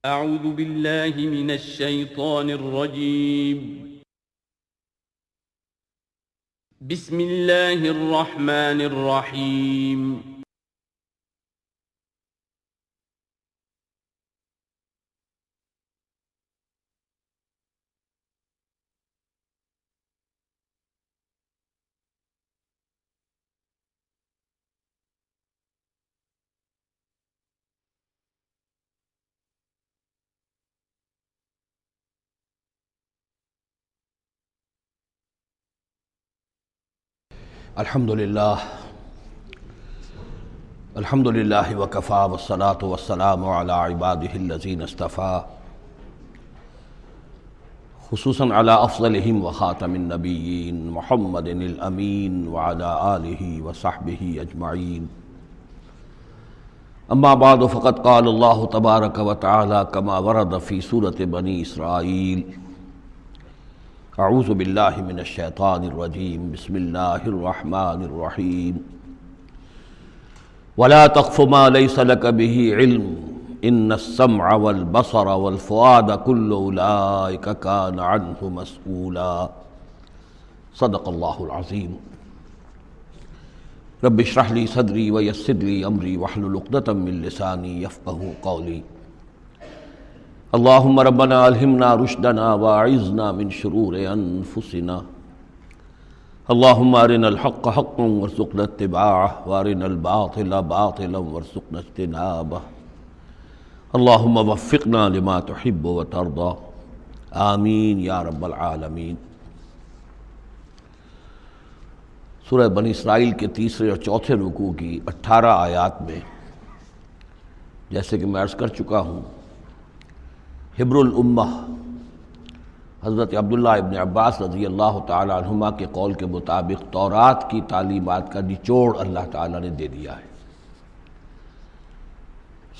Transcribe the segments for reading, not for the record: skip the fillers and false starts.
أعوذ بالله من الشيطان الرجيم. بسم الله الرحمن الرحيم. الحمد للہ وکفیٰ والصلاة والسلام علی عبادہ الذین اصطفیٰ، خصوصاً علی افضلہم وخاتم النبیین محمد الامین وعلی آلہ وصحبہ اجمعین. اما بعد فقد قال اللہ تبارک وتعالی کما ورد فی سورۃ بنی اسرائیل: اعوذ باللہ من الشیطان الرجیم، بسم اللہ الرحمن الرحیم. ولا تقف ما ليس لك به علم ان السمع والبصر والفؤاد كل اولئك كان عنه مسؤولا. صدق اللہ العظیم. رب اشرح لي صدری ويسر لي امری واحلل عقدۃ من لسانی يفقهوا قولی. اللہم ربنا الہمنا رشدنا واعذنا من شرور انفسنا. اللہم ارنا الحق حقا وارزقنا اتباعه وارنا الباطل باطلا وارزقنا اجتنابه. اللہم وفقنا لما تحب وترضى. آمین یا رب العالمین. سورہ بنی اسرائیل کے تیسرے اور چوتھے رکوع کی 18 آیات میں، جیسے کہ میں عرض کر چکا ہوں، حبر الامہ حضرت عبداللہ ابن عباس رضی اللہ تعالی عنہما کے قول کے مطابق تورات کی تعلیمات کا نچوڑ اللہ تعالیٰ نے دے دیا ہے.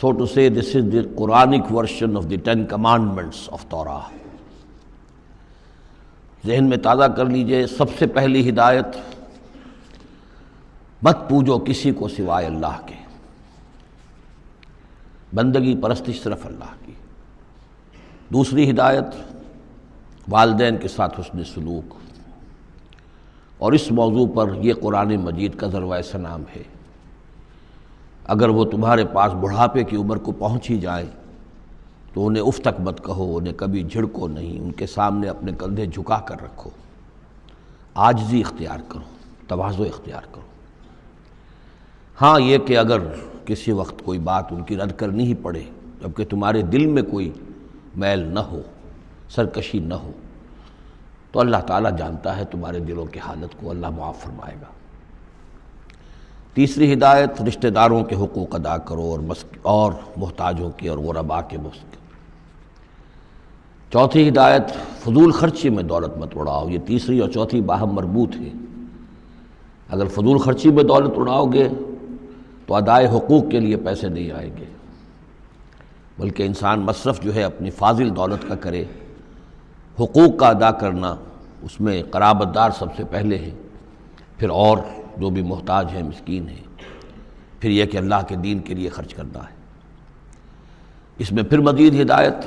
So to say, this is the Quranic version of the 10 commandments of Torah. ذہن میں تازہ کر لیجئے. سب سے پہلی ہدایت: مت پوجو کسی کو سوائے اللہ کے، بندگی پرستش صرف اللہ کی. دوسری ہدایت: والدین کے ساتھ حسن سلوک. اور اس موضوع پر یہ قرآن مجید کا ذروۂ سنام ہے. اگر وہ تمہارے پاس بڑھاپے کی عمر کو پہنچ ہی جائیں تو انہیں اف تک مت کہو، انہیں کبھی جھڑکو نہیں، ان کے سامنے اپنے کندھے جھکا کر رکھو، عاجزی اختیار کرو، تواضع اختیار کرو. ہاں یہ کہ اگر کسی وقت کوئی بات ان کی رد کرنی ہی پڑے، جبکہ تمہارے دل میں کوئی میل نہ ہو، سرکشی نہ ہو، تو اللہ تعالیٰ جانتا ہے تمہارے دلوں کی حالت کو، اللہ معاف فرمائے گا. تیسری ہدایت: رشتہ داروں کے حقوق ادا کرو اور محتاجوں کے اور غرباء کے مسکین. چوتھی ہدایت: فضول خرچی میں دولت مت اڑاؤ. یہ تیسری اور چوتھی باہم مربوط ہے. اگر فضول خرچی میں دولت اڑاؤ گے تو ادائے حقوق کے لیے پیسے نہیں آئیں گے، بلکہ انسان مصرف جو ہے اپنی فاضل دولت کا کرے. حقوق کا ادا کرنا، اس میں قرابت دار سب سے پہلے ہے، پھر اور جو بھی محتاج ہیں، مسکین ہیں، پھر یہ کہ اللہ کے دین کے لیے خرچ کرنا ہے. اس میں پھر مزید ہدایت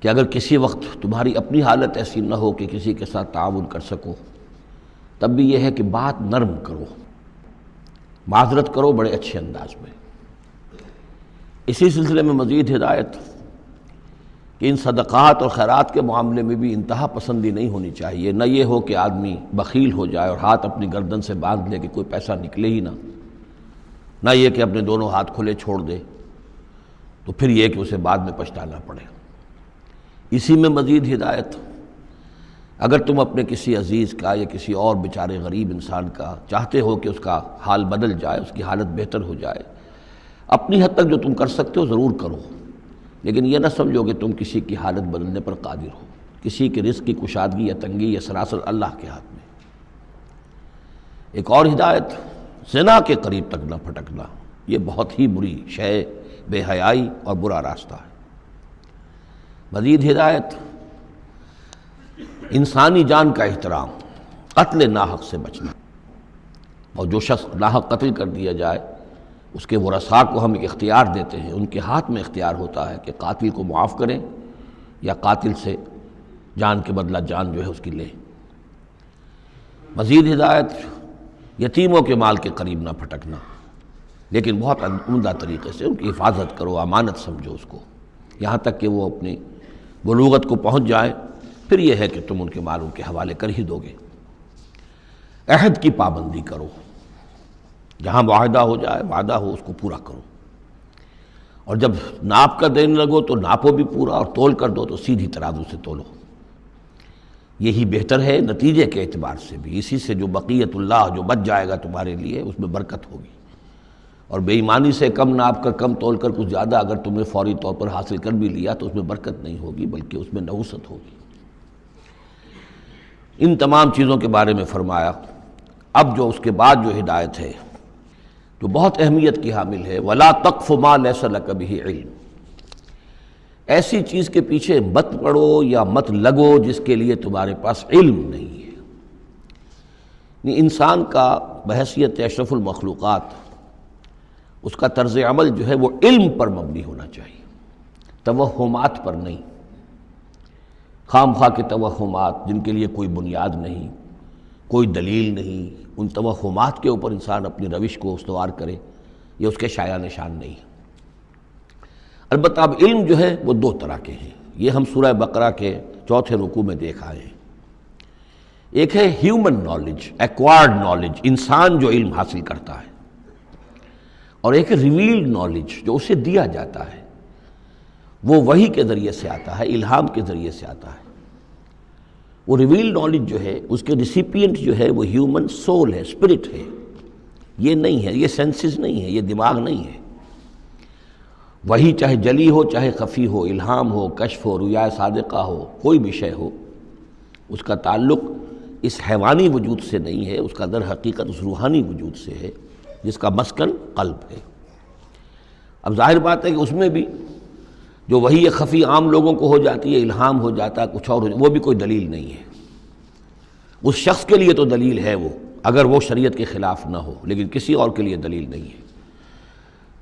کہ اگر کسی وقت تمہاری اپنی حالت ایسی نہ ہو کہ کسی کے ساتھ تعاون کر سکو، تب بھی یہ ہے کہ بات نرم کرو، معذرت کرو بڑے اچھے انداز میں. اسی سلسلے میں مزید ہدایت کہ ان صدقات اور خیرات کے معاملے میں بھی انتہا پسندی نہیں ہونی چاہیے. نہ یہ ہو کہ آدمی بخیل ہو جائے اور ہاتھ اپنی گردن سے باندھ لے کہ کوئی پیسہ نکلے ہی نہ یہ کہ اپنے دونوں ہاتھ کھلے چھوڑ دے، تو پھر یہ کہ اسے بعد میں پچھتانا پڑے. اسی میں مزید ہدایت: اگر تم اپنے کسی عزیز کا یا کسی اور بیچارے غریب انسان کا چاہتے ہو کہ اس کا حال بدل جائے، اس کی حالت بہتر ہو جائے، اپنی حد تک جو تم کر سکتے ہو ضرور کرو، لیکن یہ نہ سمجھو کہ تم کسی کی حالت بدلنے پر قادر ہو. کسی کے رزق کی کشادگی یا تنگی یہ سراسر اللہ کے ہاتھ میں. ایک اور ہدایت: زنا کے قریب تک نہ پھٹکنا. یہ بہت ہی بری شے، بے حیائی اور برا راستہ ہے. مزید ہدایت: انسانی جان کا احترام، قتل ناحق سے بچنا. اور جو شخص ناحق قتل کر دیا جائے اس کے ورثاء کو ہم ایک اختیار دیتے ہیں، ان کے ہاتھ میں اختیار ہوتا ہے کہ قاتل کو معاف کریں یا قاتل سے جان کے بدلہ جان جو ہے اس کی لیں۔ مزید ہدایت، یتیموں کے مال کے قریب نہ پھٹکنا، لیکن بہت عمدہ طریقے سے ان کی حفاظت کرو، امانت سمجھو اس کو، یہاں تک کہ وہ اپنی بلوغت کو پہنچ جائیں، پھر یہ ہے کہ تم ان کے مال ان کے حوالے کر ہی دو گے۔ عہد کی پابندی کرو، جہاں معاہدہ ہو جائے، وعدہ ہو، اس کو پورا کرو، اور جب ناپ کا دینے لگو تو ناپو بھی پورا، اور تول کر دو تو سیدھی ترازو سے تولو۔ یہی بہتر ہے نتیجے کے اعتبار سے بھی، اسی سے جو بقیت اللہ جو بچ جائے گا تمہارے لیے اس میں برکت ہوگی، اور بے ایمانی سے کم ناپ کر کم تول کر کچھ زیادہ اگر تمہیں فوری طور پر حاصل کر بھی لیا تو اس میں برکت نہیں ہوگی بلکہ اس میں نحوست ہوگی۔ ان تمام چیزوں کے بارے میں فرمایا۔ اب جو اس کے بعد جو ہدایت ہے جو بہت اہمیت کی حامل ہے، وَلَا تَقْفُ مَا لَيْسَ لَكَ بِهِ عِلْمٌ، ایسی چیز کے پیچھے مت پڑو یا مت لگو جس کے لیے تمہارے پاس علم نہیں ہے۔ یعنی انسان کا بحیثیت اشرف المخلوقات اس کا طرز عمل جو ہے وہ علم پر مبنی ہونا چاہیے، توہمات پر نہیں، خام خواہ کے توہمات جن کے لیے کوئی بنیاد نہیں، کوئی دلیل نہیں، ان توہمات کے اوپر انسان اپنی روش کو استوار کرے، یہ اس کے شایع نشان نہیں ہے۔ البتہ اب علم جو ہے وہ دو طرح کے ہیں، یہ ہم سورہ بقرہ کے 4 رکوع میں دیکھ آئے ہیں۔ ایک ہے ہیومن نالج، ایکوائرڈ نالج، انسان جو علم حاصل کرتا ہے، اور ایک ہے ریویلڈ نالج جو اسے دیا جاتا ہے، وہ وحی کے ذریعے سے آتا ہے، الہام کے ذریعے سے آتا ہے۔ وہ ریویلڈ نالج جو ہے اس کے ریسیپینٹ جو ہے وہ ہیومن سول ہے، اسپرٹ ہے، یہ نہیں ہے، یہ سینسز نہیں ہے، یہ دماغ نہیں ہے۔ وہی چاہے جلی ہو چاہے خفی ہو، الہام ہو، کشف ہو، رؤیا صادقہ ہو، کوئی بھی شے ہو، اس کا تعلق اس حیوانی وجود سے نہیں ہے، اس کا در حقیقت اس روحانی وجود سے ہے جس کا مسکن قلب ہے۔ اب ظاہر بات ہے کہ اس میں بھی جو وہی خفی عام لوگوں کو ہو جاتی ہے، الہام ہو جاتا ہے، کچھ اور ہو جاتا ہے، وہ بھی کوئی دلیل نہیں ہے۔ اس شخص کے لیے تو دلیل ہے وہ، اگر وہ شریعت کے خلاف نہ ہو، لیکن کسی اور کے لیے دلیل نہیں ہے۔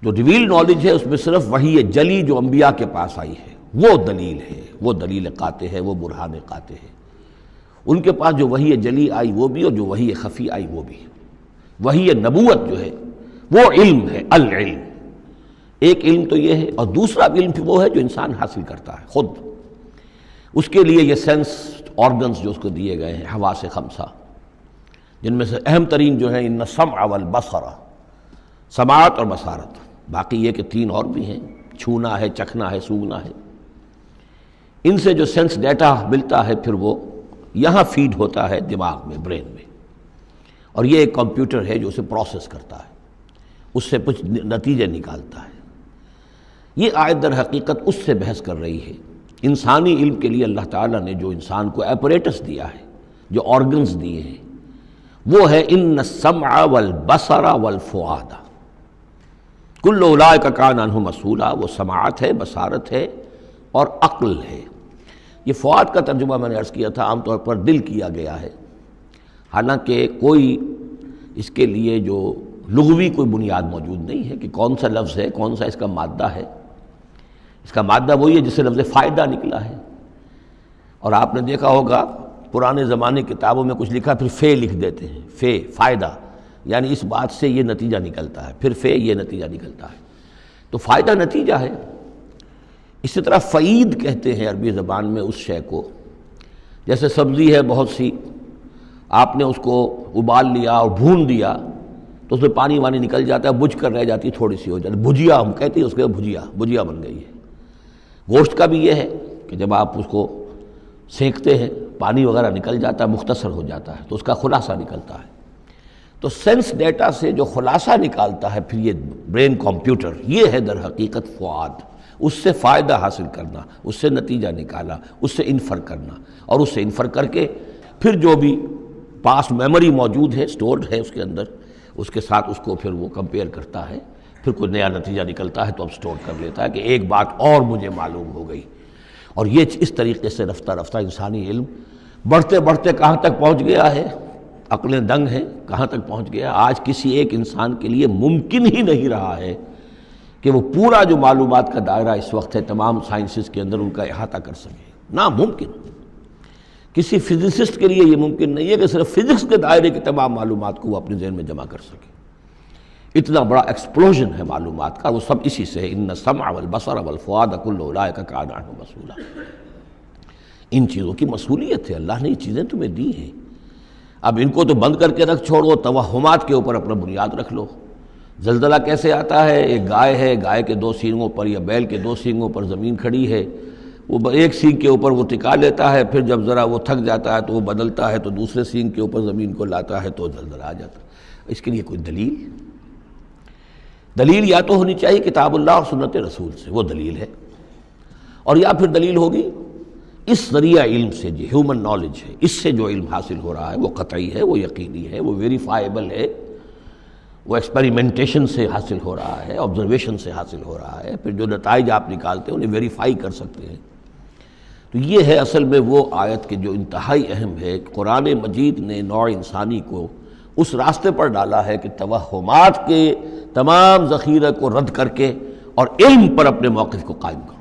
جو ریویل نالج ہے اس میں صرف وحی جلی جو انبیاء کے پاس آئی ہے وہ دلیل ہے، وہ دلیل قاطع ہے، وہ برہان قاطع ہے۔ ان کے پاس جو وحی جلی آئی وہ بھی، اور جو وحی خفی آئی وہ بھی۔ وحی نبوت جو ہے وہ علم ہے، العلم۔ ایک علم تو یہ ہے، اور دوسرا علم وہ ہے جو انسان حاصل کرتا ہے خود۔ اس کے لیے یہ سینس آرگنز جو اس کو دیے گئے ہیں، حواس خمسہ، جن میں سے اہم ترین جو ہے ان السمع والبصر، سماعت اور بصارت، باقی یہ کہ 3 اور بھی ہیں، چھونا ہے، چکھنا ہے، سونگھنا ہے۔ ان سے جو سینس ڈیٹا ملتا ہے پھر وہ یہاں فیڈ ہوتا ہے دماغ میں، برین میں، اور یہ ایک کمپیوٹر ہے جو اسے پروسیس کرتا ہے، اس سے کچھ نتیجے نکالتا ہے۔ یہ آیت در حقیقت اس سے بحث کر رہی ہے۔ انسانی علم کے لیے اللہ تعالیٰ نے جو انسان کو ایپریٹس دیا ہے، جو آرگنز دیے ہیں، وہ ہے ان السمع والبصر والفؤاد کل اولئک کان عنہ مسئولا۔ وہ سماعت ہے، بصارت ہے اور عقل ہے۔ یہ فؤاد کا ترجمہ میں نے عرض کیا تھا، عام طور پر دل کیا گیا ہے، حالانکہ کوئی اس کے لیے جو لغوی کوئی بنیاد موجود نہیں ہے کہ کون سا لفظ ہے، کون سا اس کا مادہ ہے۔ اس کا مادہ وہی ہے جس سے لفظ فائدہ نکلا ہے، اور آپ نے دیکھا ہوگا پرانے زمانے کتابوں میں کچھ لکھا پھر فے لکھ دیتے ہیں، فے فائدہ، یعنی اس بات سے یہ نتیجہ نکلتا ہے، پھر فے یہ نتیجہ نکلتا ہے، تو فائدہ نتیجہ ہے۔ اسی طرح فعید کہتے ہیں عربی زبان میں اس شے کو، جیسے سبزی ہے بہت سی، آپ نے اس کو ابال لیا اور بھون دیا تو اس میں پانی وانی نکل جاتا ہے، بجھ کر رہ جاتی ہے، تھوڑی سی ہو جاتی ہے، بھجیا ہم کہتے ہیں اس کے، بھجیا بن گئی ہے۔ گوشت کا بھی یہ ہے کہ جب آپ اس کو سینکتے ہیں پانی وغیرہ نکل جاتا ہے، مختصر ہو جاتا ہے تو اس کا خلاصہ نکلتا ہے۔ تو سینس ڈیٹا سے جو خلاصہ نکالتا ہے پھر یہ برین کمپیوٹر، یہ ہے در حقیقت فؤاد۔ اس سے فائدہ حاصل کرنا، اس سے نتیجہ نکالا، اس سے انفر کرنا، اور اس سے انفر کر کے پھر جو بھی پاسٹ میموری موجود ہے، سٹورڈ ہے اس کے اندر، اس کے ساتھ اس کو پھر وہ کمپیئر کرتا ہے، پھر کوئی نیا نتیجہ نکلتا ہے تو اب سٹور کر لیتا ہے کہ ایک بات اور مجھے معلوم ہو گئی۔ اور یہ اس طریقے سے رفتہ رفتہ انسانی علم بڑھتے بڑھتے کہاں تک پہنچ گیا ہے عقلیں دنگ ہیں، کہاں تک پہنچ گیا؟ آج کسی ایک انسان کے لیے ممکن ہی نہیں رہا ہے کہ وہ پورا جو معلومات کا دائرہ اس وقت ہے تمام سائنسز کے اندر ان کا احاطہ کر سکے، ناممکن۔ کسی فزسسٹ کے لیے یہ ممکن نہیں ہے کہ صرف فزکس کے دائرے کی تمام معلومات کو وہ اپنے ذہن میں جمع کر سکے۔ اتنا بڑا ایکسپلوژن ہے معلومات کا، وہ سب اسی سے ہے۔ ان السمع والبصر والفؤاد کل اولئک کان عنہ مسئولا۔ ان چیزوں کی مسئولیت ہے، اللہ نے یہ چیزیں تمہیں دی ہیں، اب ان کو تو بند کر کے رکھ چھوڑو، توہمات کے اوپر اپنا بنیاد رکھ لو۔ زلزلہ کیسے آتا ہے؟ ایک گائے ہے، گائے کے 2 سینگوں پر یا بیل کے 2 سینگوں پر زمین کھڑی ہے، وہ ایک سینگ کے اوپر وہ ٹکا لیتا ہے، پھر جب ذرا وہ تھک جاتا ہے تو وہ بدلتا ہے تو دوسرے سینگ کے اوپر زمین کو لاتا ہے تو زلزلہ آ جاتا ہے۔ اس کے لیے کوئی دلیل یا تو ہونی چاہیے کتاب اللہ اور سنت رسول سے، وہ دلیل ہے، اور یا پھر دلیل ہوگی اس ذریعہ علم سے، جو ہیومن نالج ہے، اس سے جو علم حاصل ہو رہا ہے وہ قطعی ہے، وہ یقینی ہے، وہ ویریفائیبل ہے، وہ ایکسپیریمنٹیشن سے حاصل ہو رہا ہے، آبزرویشن سے حاصل ہو رہا ہے، پھر جو نتائج آپ نکالتے ہیں انہیں ویریفائی کر سکتے ہیں۔ تو یہ ہے اصل میں وہ آیت کہ جو انتہائی اہم ہے۔ قرآن مجید نے نوع انسانی کو اس راستے پر ڈالا ہے کہ توہمات کے تمام ذخیرہ کو رد کر کے اور علم پر اپنے موقف کو قائم کرو۔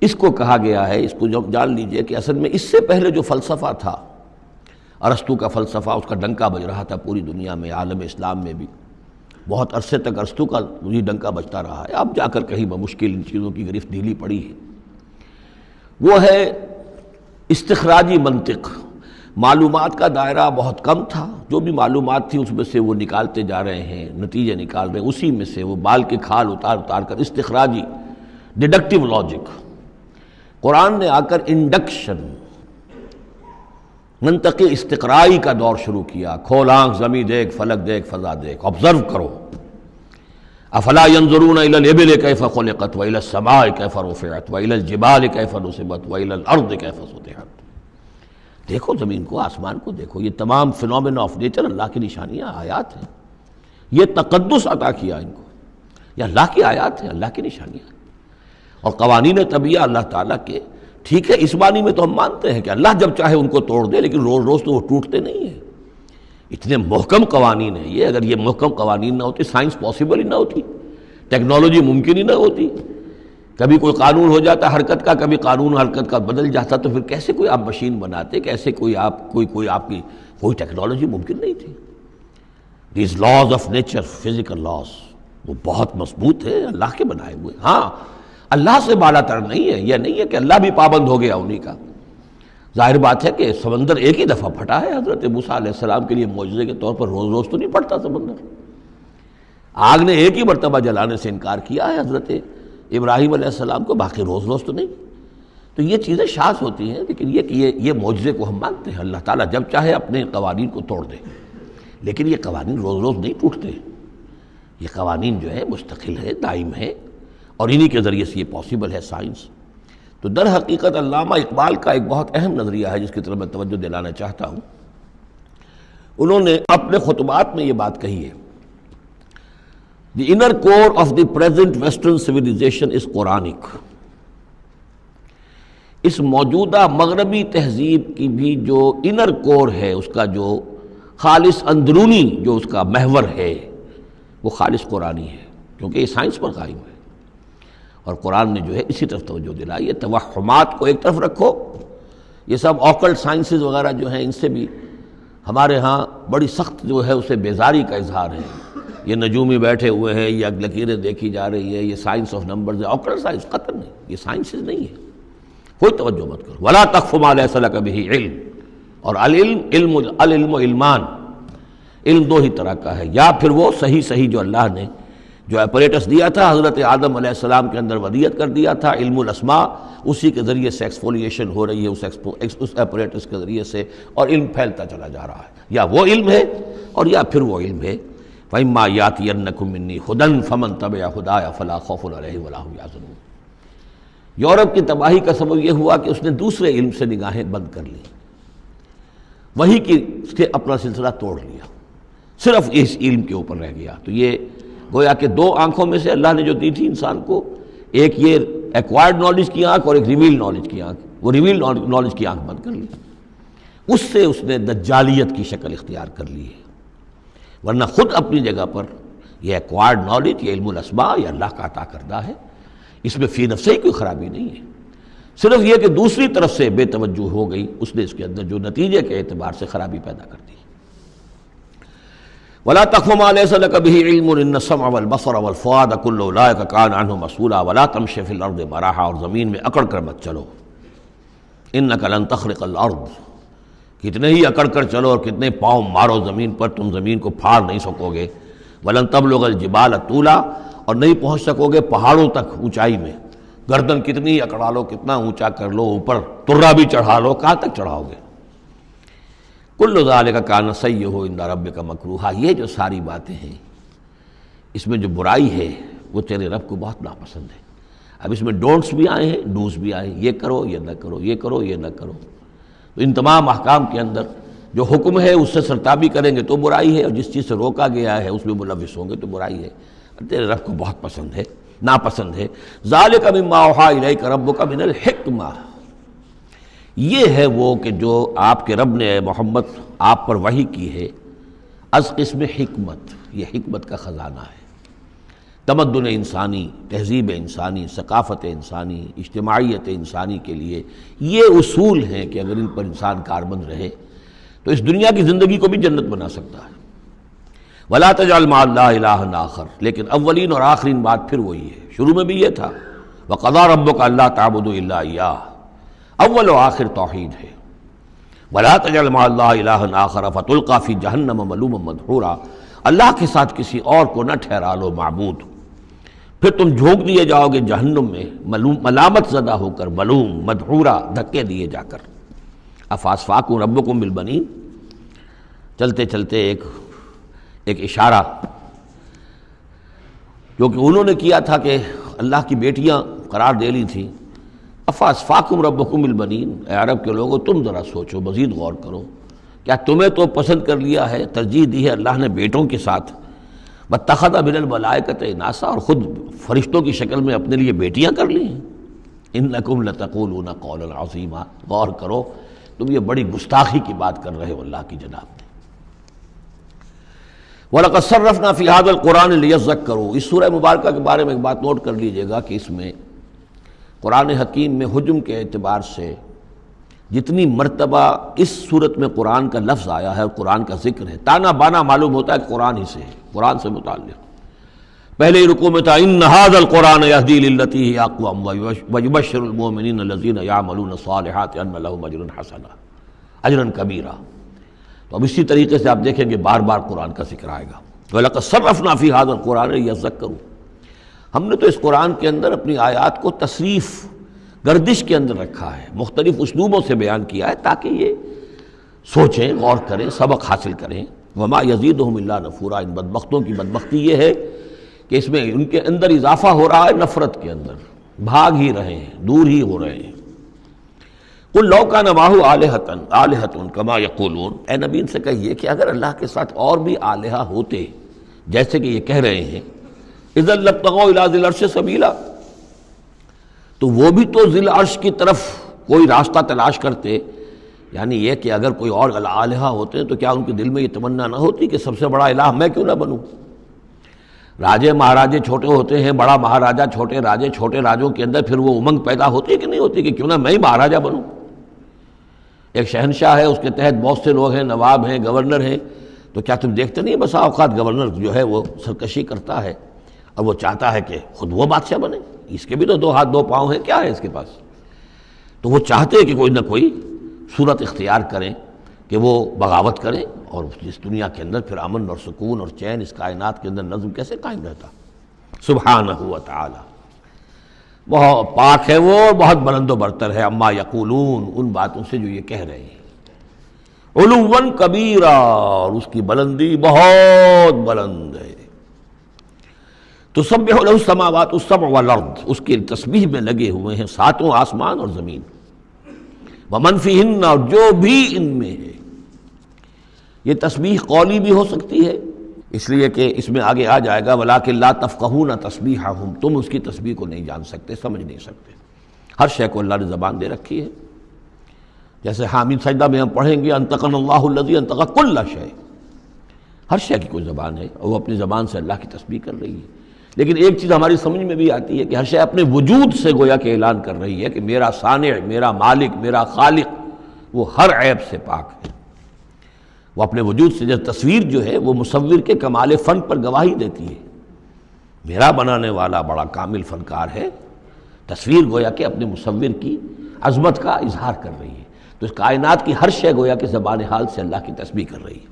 اس کو کہا گیا ہے، اس کو جان لیجئے کہ اصل میں اس سے پہلے جو فلسفہ تھا، ارسطو کا فلسفہ، اس کا ڈنکا بج رہا تھا پوری دنیا میں، عالم اسلام میں بھی بہت عرصے تک ارسطو کا یہ ڈنکا بجتا رہا ہے، اب جا کر کہیں بمشکل ان چیزوں کی گرفت ڈھیلی پڑی ہے۔ وہ ہے استخراجی منطق۔ معلومات کا دائرہ بہت کم تھا، جو بھی معلومات تھی اس میں سے وہ نکالتے جا رہے ہیں، نتیجے نکال رہے ہیں، اسی میں سے وہ بال کے کھال اتار کر استخراجی ڈیڈکٹیو لاجک۔ قرآن نے آ کر انڈکشن، منطقی استقرائی کا دور شروع کیا۔ کھول آنکھ، زمیں دیکھ، فلک دیکھ، فضا دیکھ، آبزرو کرو۔ افلا ينظرون الى الابل كيف خلقت والى السماء كيف رفعت والى الجبال كيف نصبت والى الارض كيف سطحت۔ دیکھو زمین کو، آسمان کو دیکھو، یہ تمام فینومینا آف نیچر اللہ کی نشانیاں، آیات ہیں۔ یہ تقدس عطا کیا ان کو، یہ اللہ کی آیات ہیں، اللہ کی نشانیاں اور قوانین طبیعہ اللہ تعالیٰ کے۔ ٹھیک ہے، اس معنی میں تو ہم مانتے ہیں کہ اللہ جب چاہے ان کو توڑ دے، لیکن روز روز تو وہ ٹوٹتے نہیں ہیں۔ اتنے محکم قوانین ہیں یہ، اگر یہ محکم قوانین نہ ہوتی، سائنس پاسبل ہی نہ ہوتی، ٹیکنالوجی ممکن ہی نہ ہوتی۔ کبھی کوئی قانون ہو جاتا حرکت کا، کبھی قانون حرکت کا بدل جاتا، تو پھر کیسے کوئی آپ مشین بناتے، کیسے کوئی آپ کی کوئی ٹیکنالوجی ممکن نہیں تھی۔ These laws of nature, physical laws, وہ بہت مضبوط ہے، اللہ کے بنائے ہوئے۔ ہاں، اللہ سے بالا تر نہیں ہے، یہ نہیں ہے کہ اللہ بھی پابند ہو گیا انہی کا۔ ظاہر بات ہے کہ سمندر ایک ہی دفعہ پھٹا ہے حضرت موسیٰ علیہ السلام کے لیے معجزے کے طور پر، روز روز تو نہیں پھٹتا سمندر۔ آگ نے ایک ہی مرتبہ جلانے سے انکار کیا ہے حضرت ابراہیم علیہ السلام کو، باقی روز روز تو نہیں۔ تو یہ چیزیں شاذ ہوتی ہیں، لیکن یہ معجزے کو ہم مانتے ہیں۔ اللہ تعالیٰ جب چاہے اپنے قوانین کو توڑ دے، لیکن یہ قوانین روز روز نہیں ٹوٹتے، یہ قوانین جو ہے مستقل ہے، دائم ہے، اور انہی کے ذریعے سے یہ پاسبل ہے سائنس۔ تو در حقیقت علامہ اقبال کا ایک بہت اہم نظریہ ہے جس کی طرف میں توجہ دلانا چاہتا ہوں۔ انہوں نے اپنے خطبات میں یہ بات کہی ہے، The inner core of the present Western civilization is Quranic۔ اس موجودہ مغربی تہذیب کی بھی جو انر کور ہے، اس کا جو خالص اندرونی جو اس کا محور ہے، وہ خالص قرآنی ہے، کیونکہ یہ سائنس پر قائم ہے۔ اور قرآن نے جو ہے اسی طرف توجہ دلائی ہے۔ توہمات کو ایک طرف رکھو، یہ سب آکلٹ سائنسز وغیرہ جو ہیں، ان سے بھی ہمارے ہاں بڑی سخت جو ہے اسے بیزاری کا اظہار ہے۔ یہ نجومی بیٹھے ہوئے ہیں، یہ لکیریں دیکھی جا رہی ہے، یہ سائنس آف نمبرز ہے، آکلٹ سائنس قطع نہیں، یہ سائنسز نہیں ہے، کوئی توجہ مت کرو۔ وَلَا تَقْفُ مَا لَيْسَ لَكَ بِهِ عِلْم، اور العلم علمان، علم دو ہی طرح کا ہے، یا پھر وہ صحیح جو اللہ نے جو اپریٹس دیا تھا حضرت آدم علیہ السلام کے اندر ودیت کر دیا تھا، علم الاسماء، اسی کے ذریعے سے ایکسفولیشن ہو رہی ہے اس اپریٹس کے ذریعے سے، اور علم پھیلتا چلا جا رہا ہے۔ یا وہ علم ہے اور یا پھر وہ علم ہے فَإِمَّا يَأْتِيَنَّكُم مِّنِّي هُدًى فَمَن تَبِعَ هُدَايَ فَلَا خَوْفٌ عَلَيْهِمْ وَلَا هُمْ يَحْزَنُونَ۔ یورپ کی تباہی کا سبب یہ ہوا کہ اس نے دوسرے علم سے نگاہیں بند کر لی، وہی کہ اپنا سلسلہ توڑ لیا، صرف اس علم کے اوپر رہ گیا۔ تو یہ گویا کہ دو آنکھوں میں سے اللہ نے جو دی تھی انسان کو، ایک یہ ایکوائرڈ نالج کی آنکھ اور ایک ریویل نالج کی آنکھ، وہ ریویل نالج کی آنکھ بند کر لی۔ اس سے اس نے دجالیت کی شکل اختیار کر لی ہے، ورنہ خود اپنی جگہ پر یہ ایکوائرڈ نالج، یہ علم الاسماء، یہ اللہ کا عطا کردہ ہے، اس میں فی نفسہ ہی کوئی خرابی نہیں ہے، صرف یہ کہ دوسری طرف سے بے توجہ ہو گئی، اس نے اس کے اندر جو نتیجے کے اعتبار سے خرابی پیدا کر دی۔ وَلَا تَقْفُ مَا لَيْسَ لَكَ بِهِ عِلْمٌ إِنَّ السَّمْعَ وَالْبَصَرَ وَالْفُؤَادَ كُلُّ أُولَٰئِكَ كَانَ عَنْهُ مسؤولا وَلَا تَمْشِ فِي الْأَرْضِ مَرَحًا، اور زمین میں اکڑ کر مت چلو، إِنَّكَ لَن تَخْرِقَ الْأَرْضَ، کتنے ہی اکڑ کر چلو اور کتنے پاؤں مارو زمین پر، تم زمین کو پھاڑ نہیں سکو گے۔ وَلَن تَبْلُغَ الْجِبَالَ طُولًا، اور نہیں پہنچ سکو گے پہاڑوں تک اونچائی میں، گردن کتنی ہی اکڑا لو، کتنا اونچا کر لو، اوپر ترا بھی چڑھا لو، کہاں تک چڑھاؤ گے؟ کل ذالک کان سیئہ عند ربک مکروہا، یہ جو ساری باتیں ہیں اس میں جو برائی ہے وہ تیرے رب کو بہت ناپسند ہے۔ اب اس میں ڈونٹس بھی آئے ہیں، ڈوز بھی آئے ہیں، یہ کرو یہ نہ کرو، یہ کرو یہ نہ کرو، تو ان تمام احکام کے اندر جو حکم ہے اس سے سرتابی کریں گے تو برائی ہے، اور جس چیز سے روکا گیا ہے اس میں ملوث ہوں گے تو برائی ہے، تیرے رب کو بہت پسند ہے، ناپسند ہے۔ ذالک مما اوحی الیک ربک من الحکمہ، یہ ہے وہ کہ جو آپ کے رب نے اے محمد آپ پر وحی کی ہے، از قسم حکمت، یہ حکمت کا خزانہ ہے، تمدن انسانی، تہذیب انسانی، ثقافت انسانی، اجتماعیت انسانی کے لیے یہ اصول ہیں کہ اگر ان پر انسان کاربند رہے تو اس دنیا کی زندگی کو بھی جنت بنا سکتا ہے۔ وَلَا تَجْعَلْ مَعَ اللَّهِ إِلَٰهًا آخَرَ، لیکن اولین اور آخرین بات پھر وہی ہے، شروع میں بھی یہ تھا وَقَضَىٰ رَبُّكَ أَلَّا تَعْبُدُوا إِلَّا إِيَّاهُ، اول و آخر توحید ہے۔ وَلَا تَجْعَلْ مَعَ اللَّهِ إِلَٰهًا آخَرَ فَتُلْقَىٰ فِي جَهَنَّمَ مَلُومًا مَدْحُورًا، اللہ کے ساتھ کسی اور کو نہ ٹھہرا لو معبود، پھر تم جھونک دیے جاؤ گے جہنم میں ملامت زدہ ہو کر، ملوم مدحورا، دھکے دیے جا کر۔ افاسفاکم ربکم بالبنین، چلتے چلتے ایک اشارہ جو کہ انہوں نے کیا تھا کہ اللہ کی بیٹیاں قرار دے لی تھیں۔ افاسفاکم ربکم بالبنین، اے عرب کے لوگوں تم ذرا سوچو، مزید غور کرو، کیا تمہیں تو پسند کر لیا ہے، ترجیح دی ہے اللہ نے بیٹوں کے ساتھ، واتخذ من الملائکۃ اناسا، اور خود فرشتوں کی شکل میں اپنے لیے بیٹیاں کر لی ہیں۔ انکم لتقولون قولا عظیما، غور کرو تم یہ بڑی گستاخی کی بات کر رہے ہو اللہ کی جناب میں۔ وَلَقَدْ صَرَّفْنَا فِي هَذَا الْقُرْآنِ لِيَذَّكَّرُوا، اس سورہ مبارکہ کے بارے میں ایک بات نوٹ کر لیجئے گا کہ اس میں قرآن حکیم میں حجم کے اعتبار سے جتنی مرتبہ اس صورت میں قرآن کا لفظ آیا ہے اور قرآن کا ذکر ہے، تانا بانا معلوم ہوتا ہے کہ قرآن ہی سے ہے، قرآن سے متعلق۔ پہلے رکوع میں تھا ان ھذا القرآن یہدی للتی ہی اقوم ویبشر المؤمنین الذین یعملون الصالحات ان لهم اجرا حسنا، اجرا کبیرا۔ تو اب اسی طریقے سے آپ دیکھیں گے بار بار قرآن کا ذکر آئے گا۔ وَلَقَدْ صَرَّفْنَا فِي هَذَا الْقُرْآنِ لِيَذَّكَّرُوا، ہم نے تو اس قرآن کے اندر اپنی آیات کو تصریف، گردش کے اندر رکھا ہے، مختلف اسلوبوں سے بیان کیا ہے تاکہ یہ سوچیں، غور کریں، سبق حاصل کریں۔ وَمَا يَزِيدُهُمْ إِلَّا نُفُورًا، ان بدبختوں کی بدبختی یہ ہے کہ اس میں ان کے اندر اضافہ ہو رہا ہے، نفرت کے اندر بھاگ ہی رہے ہیں، دور ہی ہو رہے ہیں۔ قُلْ لَوْ كَانَ مَعَهُ آلِهَةٌ كَمَا يَقُولُونَ، اے نبی ان سے کہیے کہ اگر اللہ کے ساتھ اور بھی آلہہ ہوتے جیسے کہ یہ کہہ رہے ہیں، اِذًا لَابْتَغَوْا إِلَىٰ ذِي الْعَرْشِ سَبِيلًا، تو وہ بھی تو ذی العرش کی طرف کوئی راستہ تلاش کرتے، یعنی یہ کہ اگر کوئی اور آلہہ ہوتے تو کیا ان کے دل میں یہ تمنا نہ ہوتی کہ سب سے بڑا الہ میں کیوں نہ بنوں؟ راجے مہاراجے چھوٹے ہوتے ہیں، بڑا مہاراجا چھوٹے راجے، چھوٹے راجوں کے اندر پھر وہ امنگ پیدا ہوتی ہے کہ نہیں ہوتی کہ کیوں نہ میں ہی مہاراجا بنوں؟ ایک شہنشاہ ہے، اس کے تحت بہت سے لوگ ہیں، نواب ہیں، گورنر ہیں، تو کیا تم دیکھتے نہیں بسا اوقات گورنر جو ہے وہ سرکشی کرتا ہے اور وہ چاہتا ہے کہ خود وہ بادشاہ بنے، اس کے بھی تو دو ہاتھ دو پاؤں ہیں، کیا ہے اس کے پاس؟ تو وہ چاہتے ہیں کہ کوئی نہ کوئی صورت اختیار کریں کہ وہ بغاوت کریں، اور جس دنیا کے اندر پھر امن اور سکون اور چین، اس کائنات کے اندر نظم کیسے قائم رہتا؟ سبحانہ و تعالی، بہت پاک ہے وہ، بہت بلند و برتر ہے، اما یقولون، ان باتوں سے جو یہ کہہ رہے ہیں، علوا کبیرا، اور اس کی بلندی بہت بلند ہے۔ تسبح له السماوات السبع والارض، اس کی تسبیح میں لگے ہوئے ہیں ساتوں آسمان اور زمین، ومن فیہن، اور جو بھی ان میں ہے۔ یہ تسبیح قولی بھی ہو سکتی ہے، اس لیے کہ اس میں آگے آ جائے گا وَلَٰكِن لَا تَفْقَهُونَ تَسْبِيحَهُمْ، تم اس کی تسبیح کو نہیں جان سکتے، سمجھ نہیں سکتے۔ ہر شے کو اللہ نے زبان دے رکھی ہے، جیسے حامد سجدہ میں ہم پڑھیں گے انطقنا اللہ الذی انطق کل شیء، ہر شے کی کوئی زبان ہے اور وہ اپنی زبان سے اللہ کی تسبیح کر رہی ہے۔ لیکن ایک چیز ہماری سمجھ میں بھی آتی ہے کہ ہر شے اپنے وجود سے گویا کہ اعلان کر رہی ہے کہ میرا صانع، میرا مالک، میرا خالق وہ ہر عیب سے پاک ہے۔ وہ اپنے وجود سے، جیسے تصویر جو ہے وہ مصور کے کمال فن پر گواہی دیتی ہے، میرا بنانے والا بڑا کامل فنکار ہے۔ تصویر گویا کہ اپنے مصور کی عظمت کا اظہار کر رہی ہے، تو اس کائنات کی ہر شے گویا کہ زبان حال سے اللہ کی تسبیح کر رہی ہے۔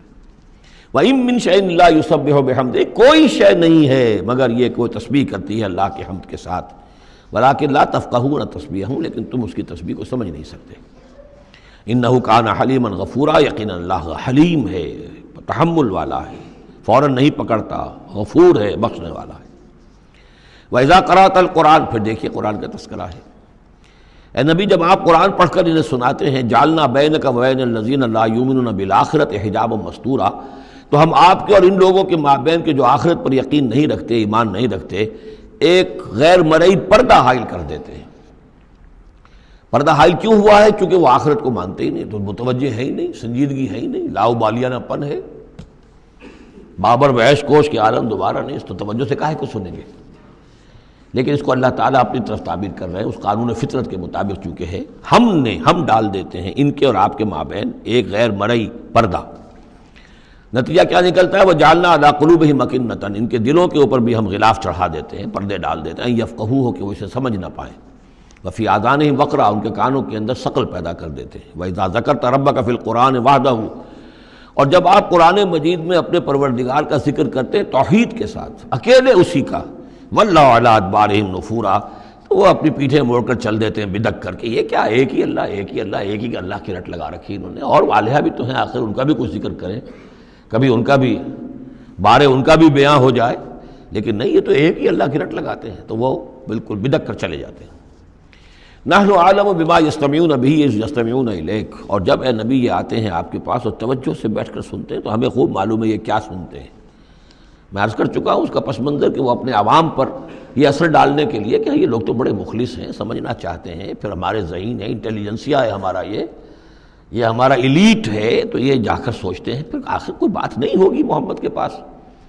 وَإِن مِّن شَيْءٍ لَّا يُسَبِّحُ بِحَمْدِهِ، کوئی شے نہیں ہے مگر یہ کوئی تسبیح کرتی ہے اللہ کے حمد کے ساتھ، وَلَٰكِن لَّا تَفْقَهُونَ تَسْبِيحَهُمْ، لیکن تم اس کی تسبیح کو سمجھ نہیں سکتے۔ انہ کان حلیما غفورا، یقینا اللہ حلیم ہے، تحمل والا ہے، فوراً نہیں پکڑتا، غفور ہے، بخشنے والا ہے۔ وَإِذَا قَرَأْتَ الْقُرْآنَ، پھر دیکھیے قرآن کا تذکرہ ہے۔ اے نبی جب آپ قرآن پڑھ کر انہیں سناتے ہیں جعلنا بینک وبین الذین لا یؤمنون بالآخرۃ حجابا مستورا، تو ہم آپ کے اور ان لوگوں کے مابین کے جو آخرت پر یقین نہیں رکھتے، ایمان نہیں رکھتے، ایک غیر مرئی پردہ حائل کر دیتے ہیں۔ پردہ حائل کیوں ہوا ہے؟ کیونکہ وہ آخرت کو مانتے ہی نہیں، تو متوجہ ہے ہی نہیں، سنجیدگی ہے ہی نہیں، لاؤبالیانہ پن ہے، بابر وحش کوش کے عالم دوبارہ نہیں، اس تو توجہ سے کاہے کو سنیں گے؟ لیکن اس کو اللہ تعالیٰ اپنی طرف تعبیر کر رہے ہیں، اس قانون فطرت کے مطابق چونکہ ہے، ہم ڈال دیتے ہیں ان کے اور آپ کے مابین ایک غیر مرئی پردہ۔ نتیجہ کیا نکلتا ہے؟ وَجَعَلْنَا عَلَىٰ قُلُوبِهِمْ أَكِنَّةً، ان کے دلوں کے اوپر بھی ہم غلاف چڑھا دیتے ہیں، پردے ڈال دیتے ہیں، يَفْقَهُوهُ کہ وہ اسے سمجھ نہ پائیں، وَفِي آذَانِهِمْ وَقْرًا، ان کے کانوں کے اندر ثقل پیدا کر دیتے ہیں۔ وَإِذَا ذَكَرْتَ رَبَّكَ فِي الْقُرْآنِ وَحْدَهُ، اور جب آپ قرآن مجید میں اپنے پروردگار کا ذکر کرتے ہیں توحید کے ساتھ، اکیلے اسی کا، وَلَّوْا عَلَىٰ أَدْبَارِهِمْ نُفُورًا، تو وہ اپنی پیٹھیں موڑ کر چل دیتے ہیں بدک کر کے، یہ کیا ایک ہی اللہ، ایک ہی اللہ، ایک ہی اللہ کی رٹ لگا رکھی انہوں نے، اور آلیہ بھی تو ہیں، آخر ان کا بھی کچھ ذکر کریں، کبھی ان کا بھی بارے ان کا بھی بیان ہو جائے، لیکن نہیں، یہ تو ایک ہی اللہ کی رٹ لگاتے ہیں، تو وہ بالکل بدک کر چلے جاتے ہیں۔ نحن اعلم بما یستمعون به اذ یستمعون الیک، اور جب اے نبی یہ آتے ہیں آپ کے پاس اور توجہ سے بیٹھ کر سنتے ہیں تو ہمیں خوب معلوم ہے یہ کیا سنتے ہیں۔ میں عرض کر چکا ہوں اس کا پس منظر کہ وہ اپنے عوام پر یہ اثر ڈالنے کے لیے کہ یہ لوگ تو بڑے مخلص ہیں، سمجھنا چاہتے ہیں، پھر ہمارے ذہین ہے، انٹیلیجنسیا ہے ہمارا، یہ ہمارا ایلیٹ ہے، تو یہ جا کر سوچتے ہیں پھر آخر کوئی بات نہیں ہوگی محمد کے پاس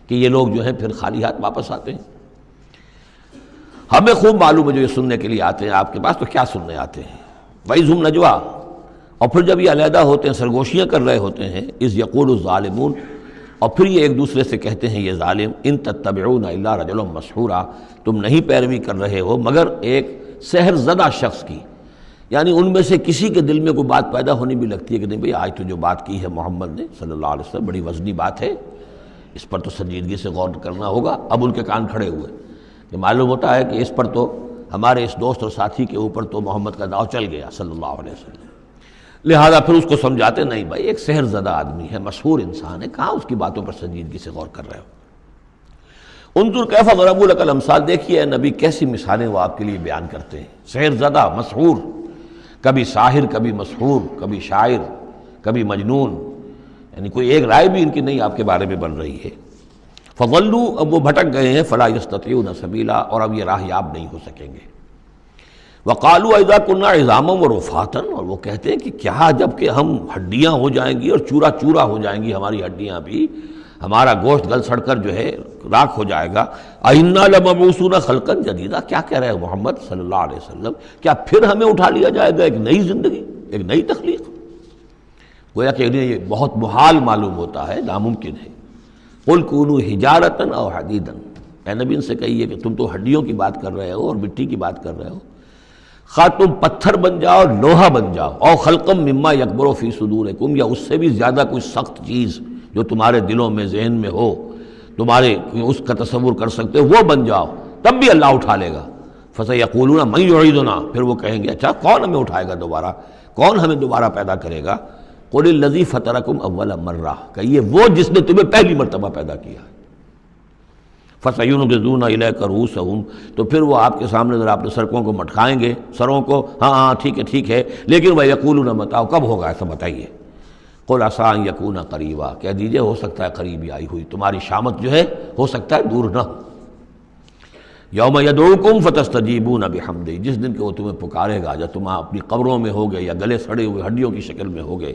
کہ یہ لوگ جو ہیں پھر خالی ہاتھ واپس آتے ہیں۔ ہمیں خوب معلوم ہے جو یہ سننے کے لیے آتے ہیں آپ کے پاس تو کیا سننے آتے ہیں۔ وَإِذْ هُمْ نَجْوَىٰ، اور پھر جب یہ علیحدہ ہوتے ہیں، سرگوشیاں کر رہے ہوتے ہیں، اِذْ يَقُولُ الظَّالِمُونَ، اور پھر یہ ایک دوسرے سے کہتے ہیں یہ ظالم، ان تتبعون الا رجلا مسحورا، تم نہیں پیروی کر رہے ہو مگر ایک سحر زدہ شخص کی، یعنی ان میں سے کسی کے دل میں کوئی بات پیدا ہونی بھی لگتی ہے کہ نہیں بھئی آج تو جو بات کی ہے محمد نے صلی اللہ علیہ وسلم بڑی وزنی بات ہے، اس پر تو سنجیدگی سے غور کرنا ہوگا۔ اب ان کے کان کھڑے ہوئے کہ معلوم ہوتا ہے کہ اس پر تو ہمارے اس دوست اور ساتھی کے اوپر تو محمد کا داؤ چل گیا صلی اللہ علیہ وسلم، لہذا پھر اس کو سمجھاتے نہیں بھائی ایک سحر زدہ آدمی ہے، مسحور انسان ہے، کہاں اس کی باتوں پر سنجیدگی سے غور کر رہے ہو۔ انظر کیف ضربوا لک الامثال، دیکھیے اے نبی کیسی مثالیں وہ آپ کے لیے بیان کرتے ہیں، سحر زدہ، مسحور، کبھی ساحر، کبھی مسحور، کبھی شاعر، کبھی مجنون، یعنی کوئی ایک رائے بھی ان کی نہیں آپ کے بارے میں بن رہی ہے۔ فضلوا، اب وہ بھٹک گئے ہیں، فلا یستطیعون سبیلا، اور اب یہ راہ یاب نہیں ہو سکیں گے۔ وقالوا اذا كنا عظاما ورفاتا، اور وہ کہتے ہیں کہ کیا جب کہ ہم ہڈیاں ہو جائیں گی اور چورا چورا ہو جائیں گی ہماری ہڈیاں بھی، ہمارا گوشت گل سڑ کر جو ہے راکھ ہو جائے گا، اِنَّا لَمَبْعُوثُونَ خَلْقًا جَدِيدًا، کیا کہہ رہے ہیں محمد صلی اللہ علیہ وسلم، کیا پھر ہمیں اٹھا لیا جائے گا ایک نئی زندگی، ایک نئی تخلیق؟ گویا کہ انہیں یہ بہت محال معلوم ہوتا ہے، ناممکن ہے۔ قُلْ كُونُوا حِجَارَةً أَوْ حَدِيدًا، اے نبی ان سے کہیے کہ تم تو ہڈیوں کی بات کر رہے ہو اور مٹی کی بات کر رہے ہو، خواہ تم پتھر بن جاؤ، لوہا بن جاؤ، او خلقم مما یکبر فی صدورکم، یا اس سے بھی زیادہ کوئی سخت چیز جو تمہارے دلوں میں ذہن میں ہو، تمہارے اس کا تصور کر سکتے ہو، وہ بن جاؤ، تب بھی اللہ اٹھا لے گا۔ فسیقولون من یعیدنا، پھر وہ کہیں گے اچھا کون ہمیں اٹھائے گا دوبارہ، کون ہمیں دوبارہ پیدا کرے گا؟ قل الذی فطرکم اول مرہ، کہیے وہ جس نے تمہیں پہلی مرتبہ پیدا کیا۔ فَسَيُنْغِضُونَ إِلَيْكَ رُؤُوسَهُمْ، تو پھر وہ آپ کے سامنے ذرا اپنے سرکوں کو مٹکائیں گے، سروں کو، ہاں ٹھیک ہے، لیکن وَيَقُولُونَ مَتَىٰ، کب ہوگا ایسا بتائیے؟ قُلْ عَسَىٰ أَن يَكُونَ قَرِيبًا، کہہ دیجئے ہو سکتا ہے قریب ہی آئی ہوئی، تمہاری شامت جو ہے ہو سکتا ہے دور نہ ہو۔ یوم یدعوکم فتستجیبون بحمدہ، جس دن کہ وہ تمہیں پکارے گا جب تم اپنی قبروں میں ہوگے یا گلے سڑے ہوئے ہڈیوں کی شکل میں ہوگے،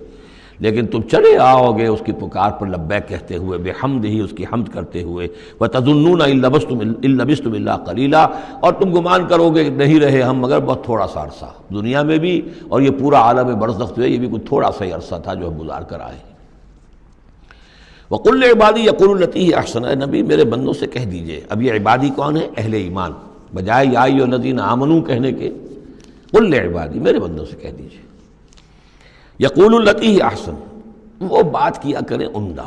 لیکن تم چلے آؤ گے اس کی پکار پر لبیک کہتے ہوئے، بحمدہ اس کی حمد کرتے ہوئے، وتظنون ان لبثتم الا قلیلا، اور تم گمان کرو گے کہ نہیں رہے ہم مگر بہت تھوڑا سا عرصہ، دنیا میں بھی اور یہ پورا عالم برزخ جو ہے یہ بھی کوئی تھوڑا سا ہی عرصہ تھا جو ہم گزار کر آئے ہیں۔ وَقُلْ لِعِبَادِي يَقُولُوا الَّتِي هِيَ أَحْسَنُ، اے نبی میرے بندوں سے کہہ دیجئے، اب یہ عبادی کون ہے؟ اہل ایمان، بجائے یا ایھا الذین آمنوا کہنے کے قُلْ لِعِبَادِي میرے بندوں سے کہہ دیجئے، یقولوا الَّتِی هِیَ أَحْسَنُ، وہ بات کیا کریں عمدہ،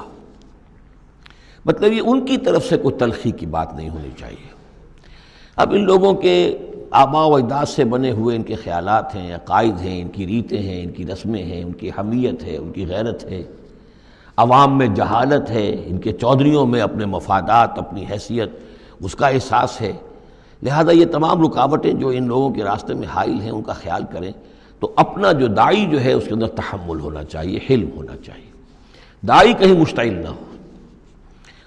مطلب یہ ان کی طرف سے کوئی تلخی کی بات نہیں ہونی چاہیے۔ اب ان لوگوں کے آباء و اجداد سے بنے ہوئے ان کے خیالات ہیں، عقائد ہیں، ان کی ریتیں ہیں، ان کی رسمیں ہیں، ان کی حمیت ہے، ان کی غیرت ہے، عوام میں جہالت ہے، ان کے چودھریوں میں اپنے مفادات، اپنی حیثیت، اس کا احساس ہے، لہذا یہ تمام رکاوٹیں جو ان لوگوں کے راستے میں حائل ہیں ان کا خیال کریں، تو اپنا جو داعی جو ہے اس کے اندر تحمل ہونا چاہیے، حلم ہونا چاہیے، داعی کہیں مشتعل نہ ہو۔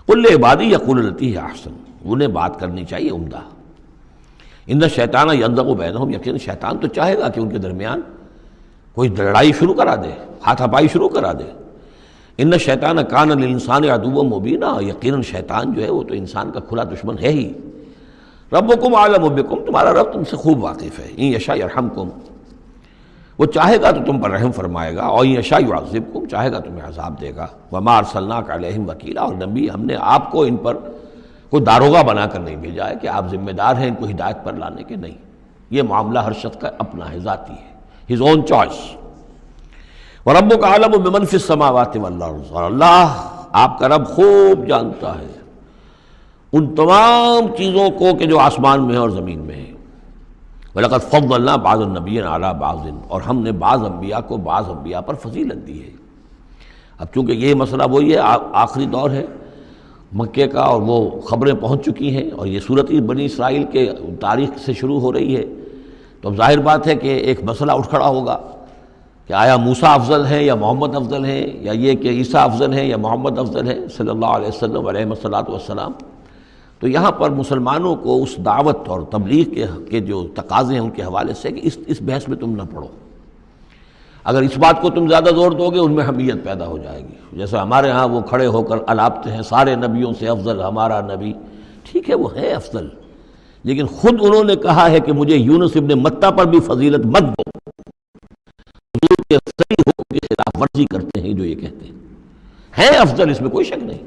قُلْ لِعِبَادِی یَقُولُوا الَّتِی ہِیَ أَحْسَنُ، انہیں بات کرنی چاہیے عمدہ۔ ان الشیطان ینزغ بینہم، یقیناً شیطان تو چاہے گا کہ ان کے درمیان کوئی لڑائی شروع کرا دے، ہاتھا پائی شروع کرا دے۔ ان الشیطان کان للانسان عدوا مبینا، یقیناً شیطان جو ہے وہ تو انسان کا کھلا دشمن ہے ہی۔ ربکم اعلم بکم، تمہارا رب تم سے خوب واقف ہے۔ ان یشاء یرحمکم، وہ چاہے گا تو تم پر رحم فرمائے گا، اور ان یشاء یعذبکم، چاہے گا تمہیں عذاب دے گا۔ وما ارسلناک علیہم وکیلا، اور نبی ہم نے آپ کو ان پر کوئی داروغہ بنا کر نہیں بھیجا ہے کہ آپ ذمہ دار ہیں ان کو ہدایت پر لانے کے، نہیں، یہ معاملہ ہر شخص کا اپنا ہے، ذاتی ہے، his own choice۔ وَرَبُّكَ أَعْلَمُ بِمَنْ فِي السَّمَاوَاتِ وَالْأَرْضِ، اور اللہ آپ کا رب خوب جانتا ہے ان تمام چیزوں کو کہ جو آسمان میں ہے اور زمین میں ہے۔ وَلَقَدْ فَضَّلْنَا بَعْضَ النَّبِيِّينَ عَلَىٰ بَعْضٍ، اور ہم نے بعض انبیاء کو بعض انبیاء پر فضیلت دی ہے۔ اب چونکہ یہ مسئلہ وہی ہے، آخری دور ہے مکے کا، اور وہ خبریں پہنچ چکی ہیں، اور یہ صورت بنی اسرائیل کے تاریخ سے شروع ہو رہی ہے، تو اب ظاہر بات ہے کہ ایک مسئلہ اٹھ کھڑا ہوگا کہ آیا موسیٰ افضل ہیں یا محمد افضل ہیں، یا یہ کہ عیسیٰ افضل ہیں یا محمد افضل ہیں صلی اللہ علیہ وسلم علیہ الصلاۃ والسلام۔ تو یہاں پر مسلمانوں کو اس دعوت اور تبلیغ کے جو تقاضے ہیں ان کے حوالے سے کہ اس بحث میں تم نہ پڑو، اگر اس بات کو تم زیادہ زور دو گے ان میں حمیت پیدا ہو جائے گی، جیسے ہمارے ہاں وہ کھڑے ہو کر الاپتے ہیں سارے نبیوں سے افضل ہمارا نبی، ٹھیک ہے وہ ہے افضل، لیکن خود انہوں نے کہا ہے کہ مجھے یونس ابن متہ پر بھی فضیلت مت دو، حضور کے صحیح حکم کی خلاف ورزی کرتے ہیں جو یہ کہتے ہیں افضل، اس میں کوئی شک نہیں،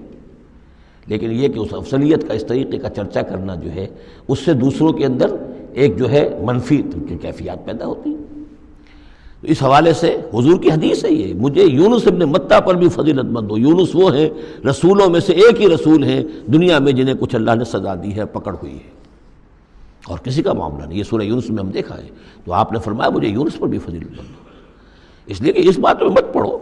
لیکن یہ کہ اس افضلیت کا اس طریقے کا چرچا کرنا جو ہے اس سے دوسروں کے اندر ایک جو ہے منفی کیفیات پیدا ہوتی ہیں۔ تو اس حوالے سے حضور کی حدیث ہے یہ، مجھے یونس ابن متہ پر بھی فضیلت مت دو، یونس وہ ہیں رسولوں میں سے ایک ہی رسول ہیں دنیا میں جنہیں کچھ اللہ نے سزا دی ہے، پکڑ ہوئی ہے، اور کسی کا معاملہ نہیں، یہ سورہ یونس میں ہم دیکھا ہے، تو آپ نے فرمایا مجھے یونس پر بھی فضیلت مت دو، اس لیے کہ اس بات میں مت پڑھو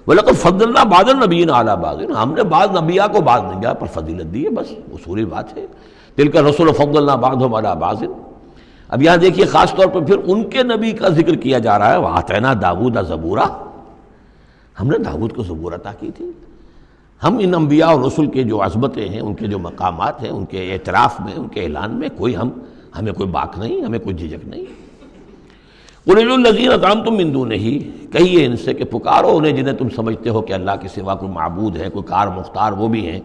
وَلَقَدْ فَضَّلْنَا بَعْضَ النَّبِيِّينَ عَلَىٰ بَعْضٍ، ہم نے بعض انبیاء کو بعض انبیاء پر فضیلت دی ہے، بس اصولی بات ہے، تِلْكَ الرُّسُلُ فَضَّلْنَا بَعْضَهُمْ عَلَىٰ بَعْضٍ۔ اب یہاں دیکھیے خاص طور پر پھر ان کے نبی کا ذکر کیا جا رہا ہے، وَآتَيْنَا دَاوُودَ زَبُورًا، ہم نے داؤد کو زبور عطا کی تھی۔ ہم ان انبیاء اور رسل کے جو عظمتیں ہیں، ان کے جو مقامات ہیں، ان کے اعتراف میں، ان کے اعلان میں ہمیں کوئی باک نہیں، ہمیں کوئی جھجک نہیں۔ قُلِ ادْعُوا الَّذِينَ زَعَمْتُم مِّن دُونِهِ، کہیے ان سے کہ پکارو انہیں جنہیں تم سمجھتے ہو کہ اللہ کے سوا کوئی معبود ہے، کوئی کار مختار وہ بھی ہیں۔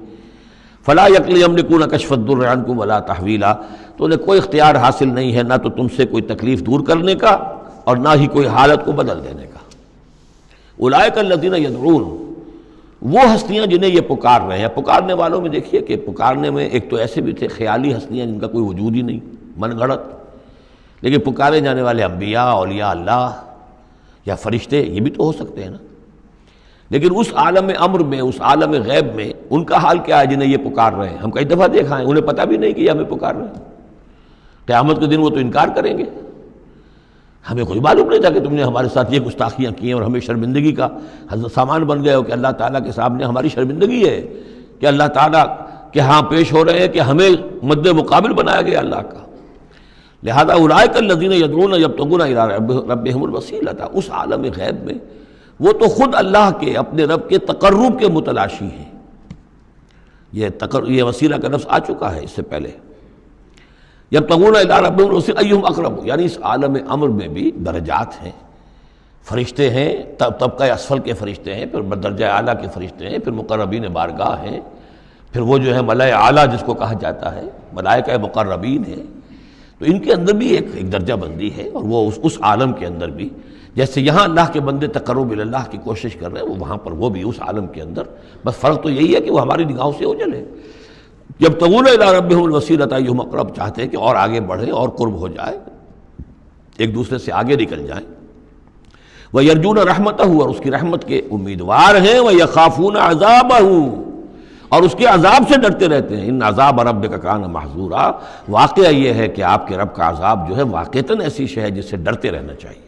فَلَا يَمْلِكُونَ كَشْفَ الضُّرِّ عَنكُمْ وَلَا تَحْوِيلًا، تو انہیں کوئی اختیار حاصل نہیں ہے نہ تو تم سے کوئی تکلیف دور کرنے کا اور نہ ہی کوئی حالت کو بدل دینے کا۔ اولئک الذین یدعون، وہ ہستیاں جنہیں یہ پکار رہے ہیں۔ پکارنے والوں میں دیکھیے کہ پکارنے میں ایک تو ایسے بھی تھے خیالی ہستیاں جن کا کوئی وجود ہی نہیں، من گھڑت، لیکن پکارے جانے والے انبیاء، اولیاء اللہ یا فرشتے یہ بھی تو ہو سکتے ہیں نا، لیکن اس عالم امر میں، اس عالم غیب میں ان کا حال کیا ہے جنہیں یہ پکار رہے ہیں؟ ہم کئی دفعہ دیکھا ہے انہیں پتہ بھی نہیں کہ یہ ہمیں پکار رہے ہیں، قیامت کے دن وہ تو انکار کریں گے، ہمیں کوئی معلوم نہیں تھا کہ تم نے ہمارے ساتھ یہ گستاخیاں کی ہیں اور ہمیں شرمندگی کا سامان بن گئے ہو، کہ اللہ تعالیٰ کے سامنے ہماری شرمندگی ہے کہ اللہ تعالیٰ کے ہاں پیش ہو رہے ہیں کہ ہمیں مد مقابل بنایا گیا اللہ کا۔ لہذا اولئک الذین یدعون یبتغون الی ربہم الوسیلۃ، اس عالم غیب میں وہ تو خود اللہ کے، اپنے رب کے تقرب کے متلاشی ہیں۔ یہ وسیلہ کا لفظ آ چکا ہے اس سے پہلے، یبتغون الی ربہم الوسیلۃ ایہم اقرب، یعنی اس عالم امر میں بھی درجات ہیں، فرشتے ہیں، طبقہ اسفل کے فرشتے ہیں، پھر درجہ اعلیٰ کے فرشتے ہیں، پھر مقربین بارگاہ ہیں، پھر وہ جو ہے ملائے اعلیٰ جس کو کہا جاتا ہے، ملائکہ مقربین ہیں. تو ان کے اندر بھی ایک درجہ بندی ہے، اور وہ اس عالم کے اندر بھی جیسے یہاں اللہ کے بندے تقرب اللہ کی کوشش کر رہے ہیں، وہ وہاں پر وہ بھی اس عالم کے اندر، بس فرق تو یہی ہے کہ وہ ہماری نگاہوں سے اوجھل ہے. یبتغون الی ربہم الوسیلۃ ایہم اقرب، چاہتے ہیں کہ اور آگے بڑھے اور قرب ہو جائے، ایک دوسرے سے آگے نکل جائیں. وَيَرْجُونَ رَحْمَتَهُ، اور اس کی رحمت کے امیدوار ہیں. وَيَخَافُونَ عَذَابَهُ، اور اس کے عذاب سے ڈرتے رہتے ہیں. ان عذاب ربک کان محذورا، واقعہ یہ ہے کہ آپ کے رب کا عذاب جو ہے واقعتاً ایسی شے ہے جس سے ڈرتے رہنا چاہیے.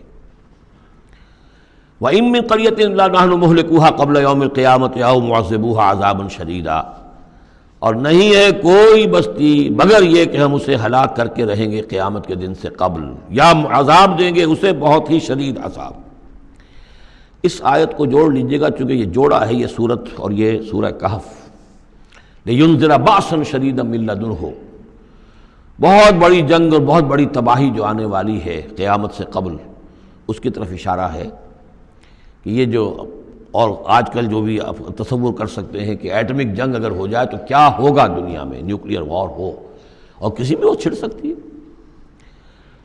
وَإِن مِّن قَرْيَةٍ إِلَّا نَحْنُ مُهْلِكُوهَا قَبْلَ يَوْمِ الْقِيَامَةِ أَوْ مُعَذِّبُوهَا عَذَابًا شَدِيدًا، اور نہیں ہے کوئی بستی مگر یہ کہ ہم اسے ہلاک کر کے رہیں گے قیامت کے دن سے قبل، یا عذاب دیں گے اسے بہت ہی شدید عذاب. اس آیت کو جوڑ لیجئے گا، چونکہ یہ جوڑا ہے یہ سورت اور یہ سورہ کہف. لِيُنذِرَ بَأْسًا شَدِيدًا مِّن لَّدُنْهُ، بہت بڑی جنگ اور بہت بڑی تباہی جو آنے والی ہے قیامت سے قبل، اس کی طرف اشارہ ہے کہ یہ جو، اور آج کل جو بھی آپ تصور کر سکتے ہیں کہ ایٹمک جنگ اگر ہو جائے تو کیا ہوگا دنیا میں، نیوکلیئر وار ہو اور کسی میں وہ چھڑ سکتی ہے.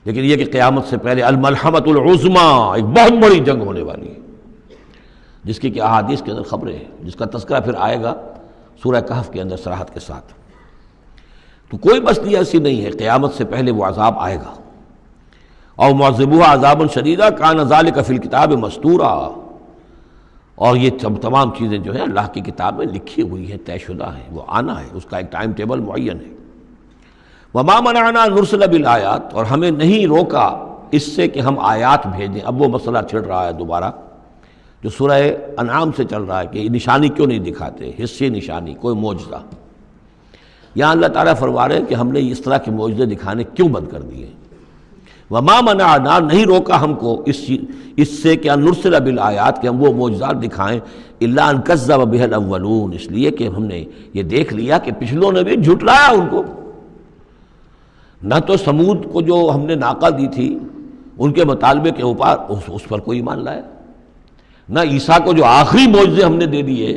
لیکن یہ کہ قیامت سے پہلے الملحمۃ العظمیٰ، ایک بہت بڑی جنگ ہونے والی ہے جس کی کہ احادیث کے اندر خبریں ہیں، جس کا تذکرہ پھر آئے گا سورہ کہف کے اندر صراحت کے ساتھ. تو کوئی بستی ایسی نہیں ہے، قیامت سے پہلے وہ عذاب آئے گا. اور معذبوها عذابا شدیدا کان ذلک فی الکتاب مستورا، اور یہ تمام چیزیں جو ہیں اللہ کی کتاب میں لکھی ہوئی ہیں، طے شدہ ہیں، وہ آنا ہے، اس کا ایک ٹائم ٹیبل معین ہے. وما منعنا ان نرسل بالآیات، اور ہمیں نہیں روکا اس سے کہ ہم آیات بھیجیں. اب وہ مسئلہ چھڑ رہا ہے دوبارہ جو سورہ انعام سے چل رہا ہے کہ نشانی کیوں نہیں دکھاتے، حصے نشانی، کوئی معجزہ. یہاں اللہ تعالیٰ فرما رہے ہیں کہ ہم نے اس طرح کے معجزے دکھانے کیوں بند کر دیے. وما منعنا، نہیں روکا ہم کو اس سے کہ ان نرسل بالآیات، کہ ہم وہ معجزات دکھائیں، الا ان کذب بها الاولون، اس لیے کہ ہم نے یہ دیکھ لیا کہ پچھلوں نے بھی جھٹلایا ان کو. نہ تو سمود کو جو ہم نے ناقہ دی تھی ان کے مطالبے کے اوپر اس پر کوئی ایمان لایا، نہ عیسیٰ کو جو آخری معجزے ہم نے دے دیے،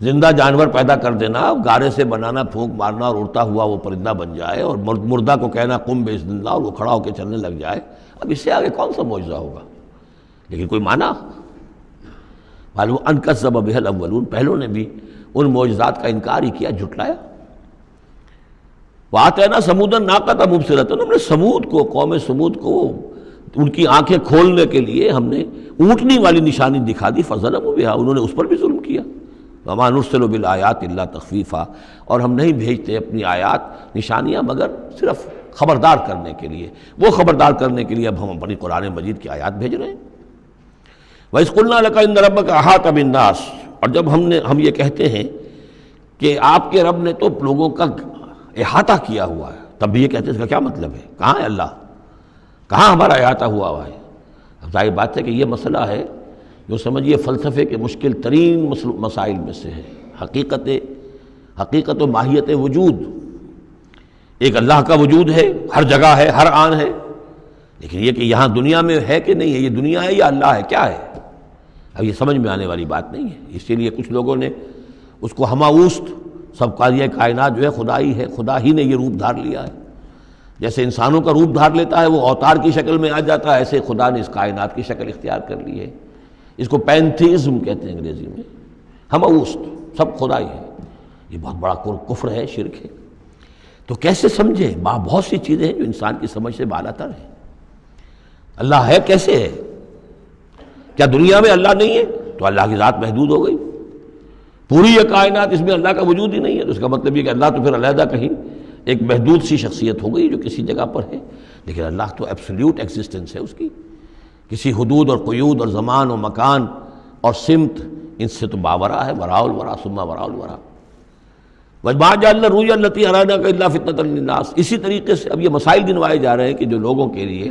زندہ جانور پیدا کر دینا، گارے سے بنانا، پھونک مارنا اور اڑتا ہوا وہ پرندہ بن جائے، اور مردہ کو کہنا قم باذن اللہ اور وہ کھڑا ہو کے چلنے لگ جائے. اب اس سے آگے کون سا معجزہ ہوگا؟ لیکن کوئی مانا. معلوم ان کذب بها الاولون، پہلوں نے بھی ان معجزات کا انکار ہی کیا، جھٹلایا. وآتینا ثمود الناقۃ مبصرۃ، ہم نے سمود کو، قوم سمود کو، ان کی آنکھیں کھولنے کے لیے ہم نے اونٹنی والی نشانی دکھا دی. فظلموا بها، انہوں نے اس پر بھی ظلم کیا. وما نرسل بالآیات الا تخفیفا، اور ہم نہیں بھیجتے اپنی آیات، نشانیاں، مگر صرف خبردار کرنے کے لیے. وہ خبردار کرنے کے لیے اب ہم اپنی قرآن مجید کی آیات بھیج رہے ہیں. وَإِذْ قُلْنَا لَكَ إِنَّ رَبَّكَ أَحَاطَ بِالنَّاسِ، اور جب ہم یہ کہتے ہیں کہ آپ کے رب نے تو لوگوں کا احاطہ کیا ہوا ہے، تب بھی یہ کہتے ہیں اس کا کیا مطلب ہے؟ کہاں ہے اللہ؟ کہاں ہمارا احاطہ ہوا ہے؟ اب ظاہر بات ہے کہ یہ مسئلہ ہے جو سمجھیے فلسفے کے مشکل ترین مسائل میں سے ہے. حقیقت و ماہیت وجود. ایک اللہ کا وجود ہے، ہر جگہ ہے، ہر آن ہے، لیکن یہ کہ یہاں دنیا میں ہے کہ نہیں ہے، یہ دنیا ہے یا اللہ ہے، کیا ہے؟ اب یہ سمجھ میں آنے والی بات نہیں ہے. اسی لیے کچھ لوگوں نے اس کو ہماوست، سب کا یہ کائنات جو ہے خدا ہی ہے، خدا ہی نے یہ روپ دھار لیا ہے. جیسے انسانوں کا روپ دھار لیتا ہے وہ اوتار کی شکل میں آ جاتا ہے، ایسے خدا نے اس کائنات کی شکل اختیار کر لی ہے. اس کو پینتھیزم کہتے ہیں انگریزی میں، ہماوست، سب خدا ہی ہے. یہ بہت بڑا کفر ہے، شرک ہے. تو کیسے سمجھیں؟ بہت سی چیزیں ہیں جو انسان کی سمجھ سے بالا تر ہیں. اللہ ہے کیسے ہے؟ کیا دنیا میں اللہ نہیں ہے تو اللہ کی ذات محدود ہو گئی؟ پوری یہ کائنات اس میں اللہ کا وجود ہی نہیں ہے تو اس کا مطلب یہ کہ اللہ تو پھر علیحدہ کہیں ایک محدود سی شخصیت ہو گئی جو کسی جگہ پر ہے. لیکن اللہ تو ایبسلیوٹ ایگزسٹنس ہے اس کی، کسی حدود اور قیود اور زمان و مکان اور سمت ان سے تو باورا ہے. وراء الورا ثم وراء الورا. وَمَا جَعَلْنَا الرُّؤْيَا الَّتِي أَرَيْنَاكَ إِلَّا فِتْنَةً لِلنَّاسِ. اسی طریقے سے اب یہ مسائل گنوائے جا رہے ہیں کہ جو لوگوں کے لیے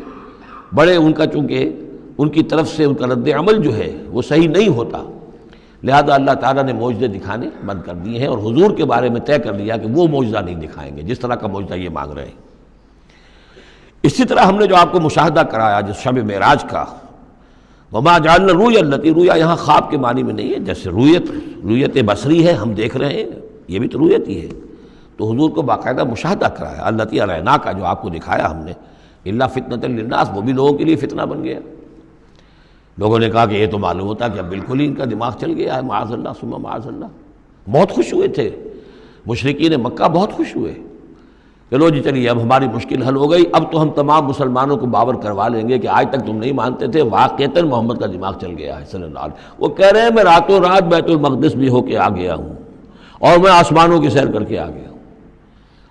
بڑے ان کا، چونکہ ان کی طرف سے ان کا رد عمل جو ہے وہ صحیح نہیں ہوتا، لہذا اللہ تعالیٰ نے معجزے دکھانے بند کر دیے ہیں اور حضور کے بارے میں طے کر لیا کہ وہ معجزہ نہیں دکھائیں گے جس طرح کا معجزہ یہ مانگ رہے ہیں. اسی طرح ہم نے جو آپ کو مشاہدہ کرایا جس شب معراج کا، وما جعلنا الرؤیا التي، رؤیا یہاں خواب کے معنی میں نہیں ہے، جیسے رؤیت بصری ہے، ہم دیکھ رہے ہیں، یہ بھی تو رؤیت ہی ہے، تو حضور کو باقاعدہ مشاہدہ کرایا، التي اریناک جو آپ کو دکھایا ہم نے، الا فتنۃ للناس، وہ بھی لوگوں کے لیے فتنہ بن گیا۔ لوگوں نے کہا کہ یہ تو معلوم ہوتا ہے کہ اب بالکل ہی ان کا دماغ چل گیا ہے، معاذ اللہ ثم معاذ اللہ۔ بہت خوش ہوئے تھے مشرکین مکہ، بہت خوش ہوئے، چلو جی چلیے اب ہماری مشکل حل ہو گئی، اب تو ہم تمام مسلمانوں کو باور کروا لیں گے کہ آج تک تم نہیں مانتے تھے، واقعتاً محمد کا دماغ چل گیا ہے صلی اللہ علیہ وسلم۔ وہ کہہ رہے ہیں میں راتوں رات بیت المقدس بھی ہو کے آ گیا ہوں اور میں آسمانوں کی سیر کر کے آ گیا ہوں۔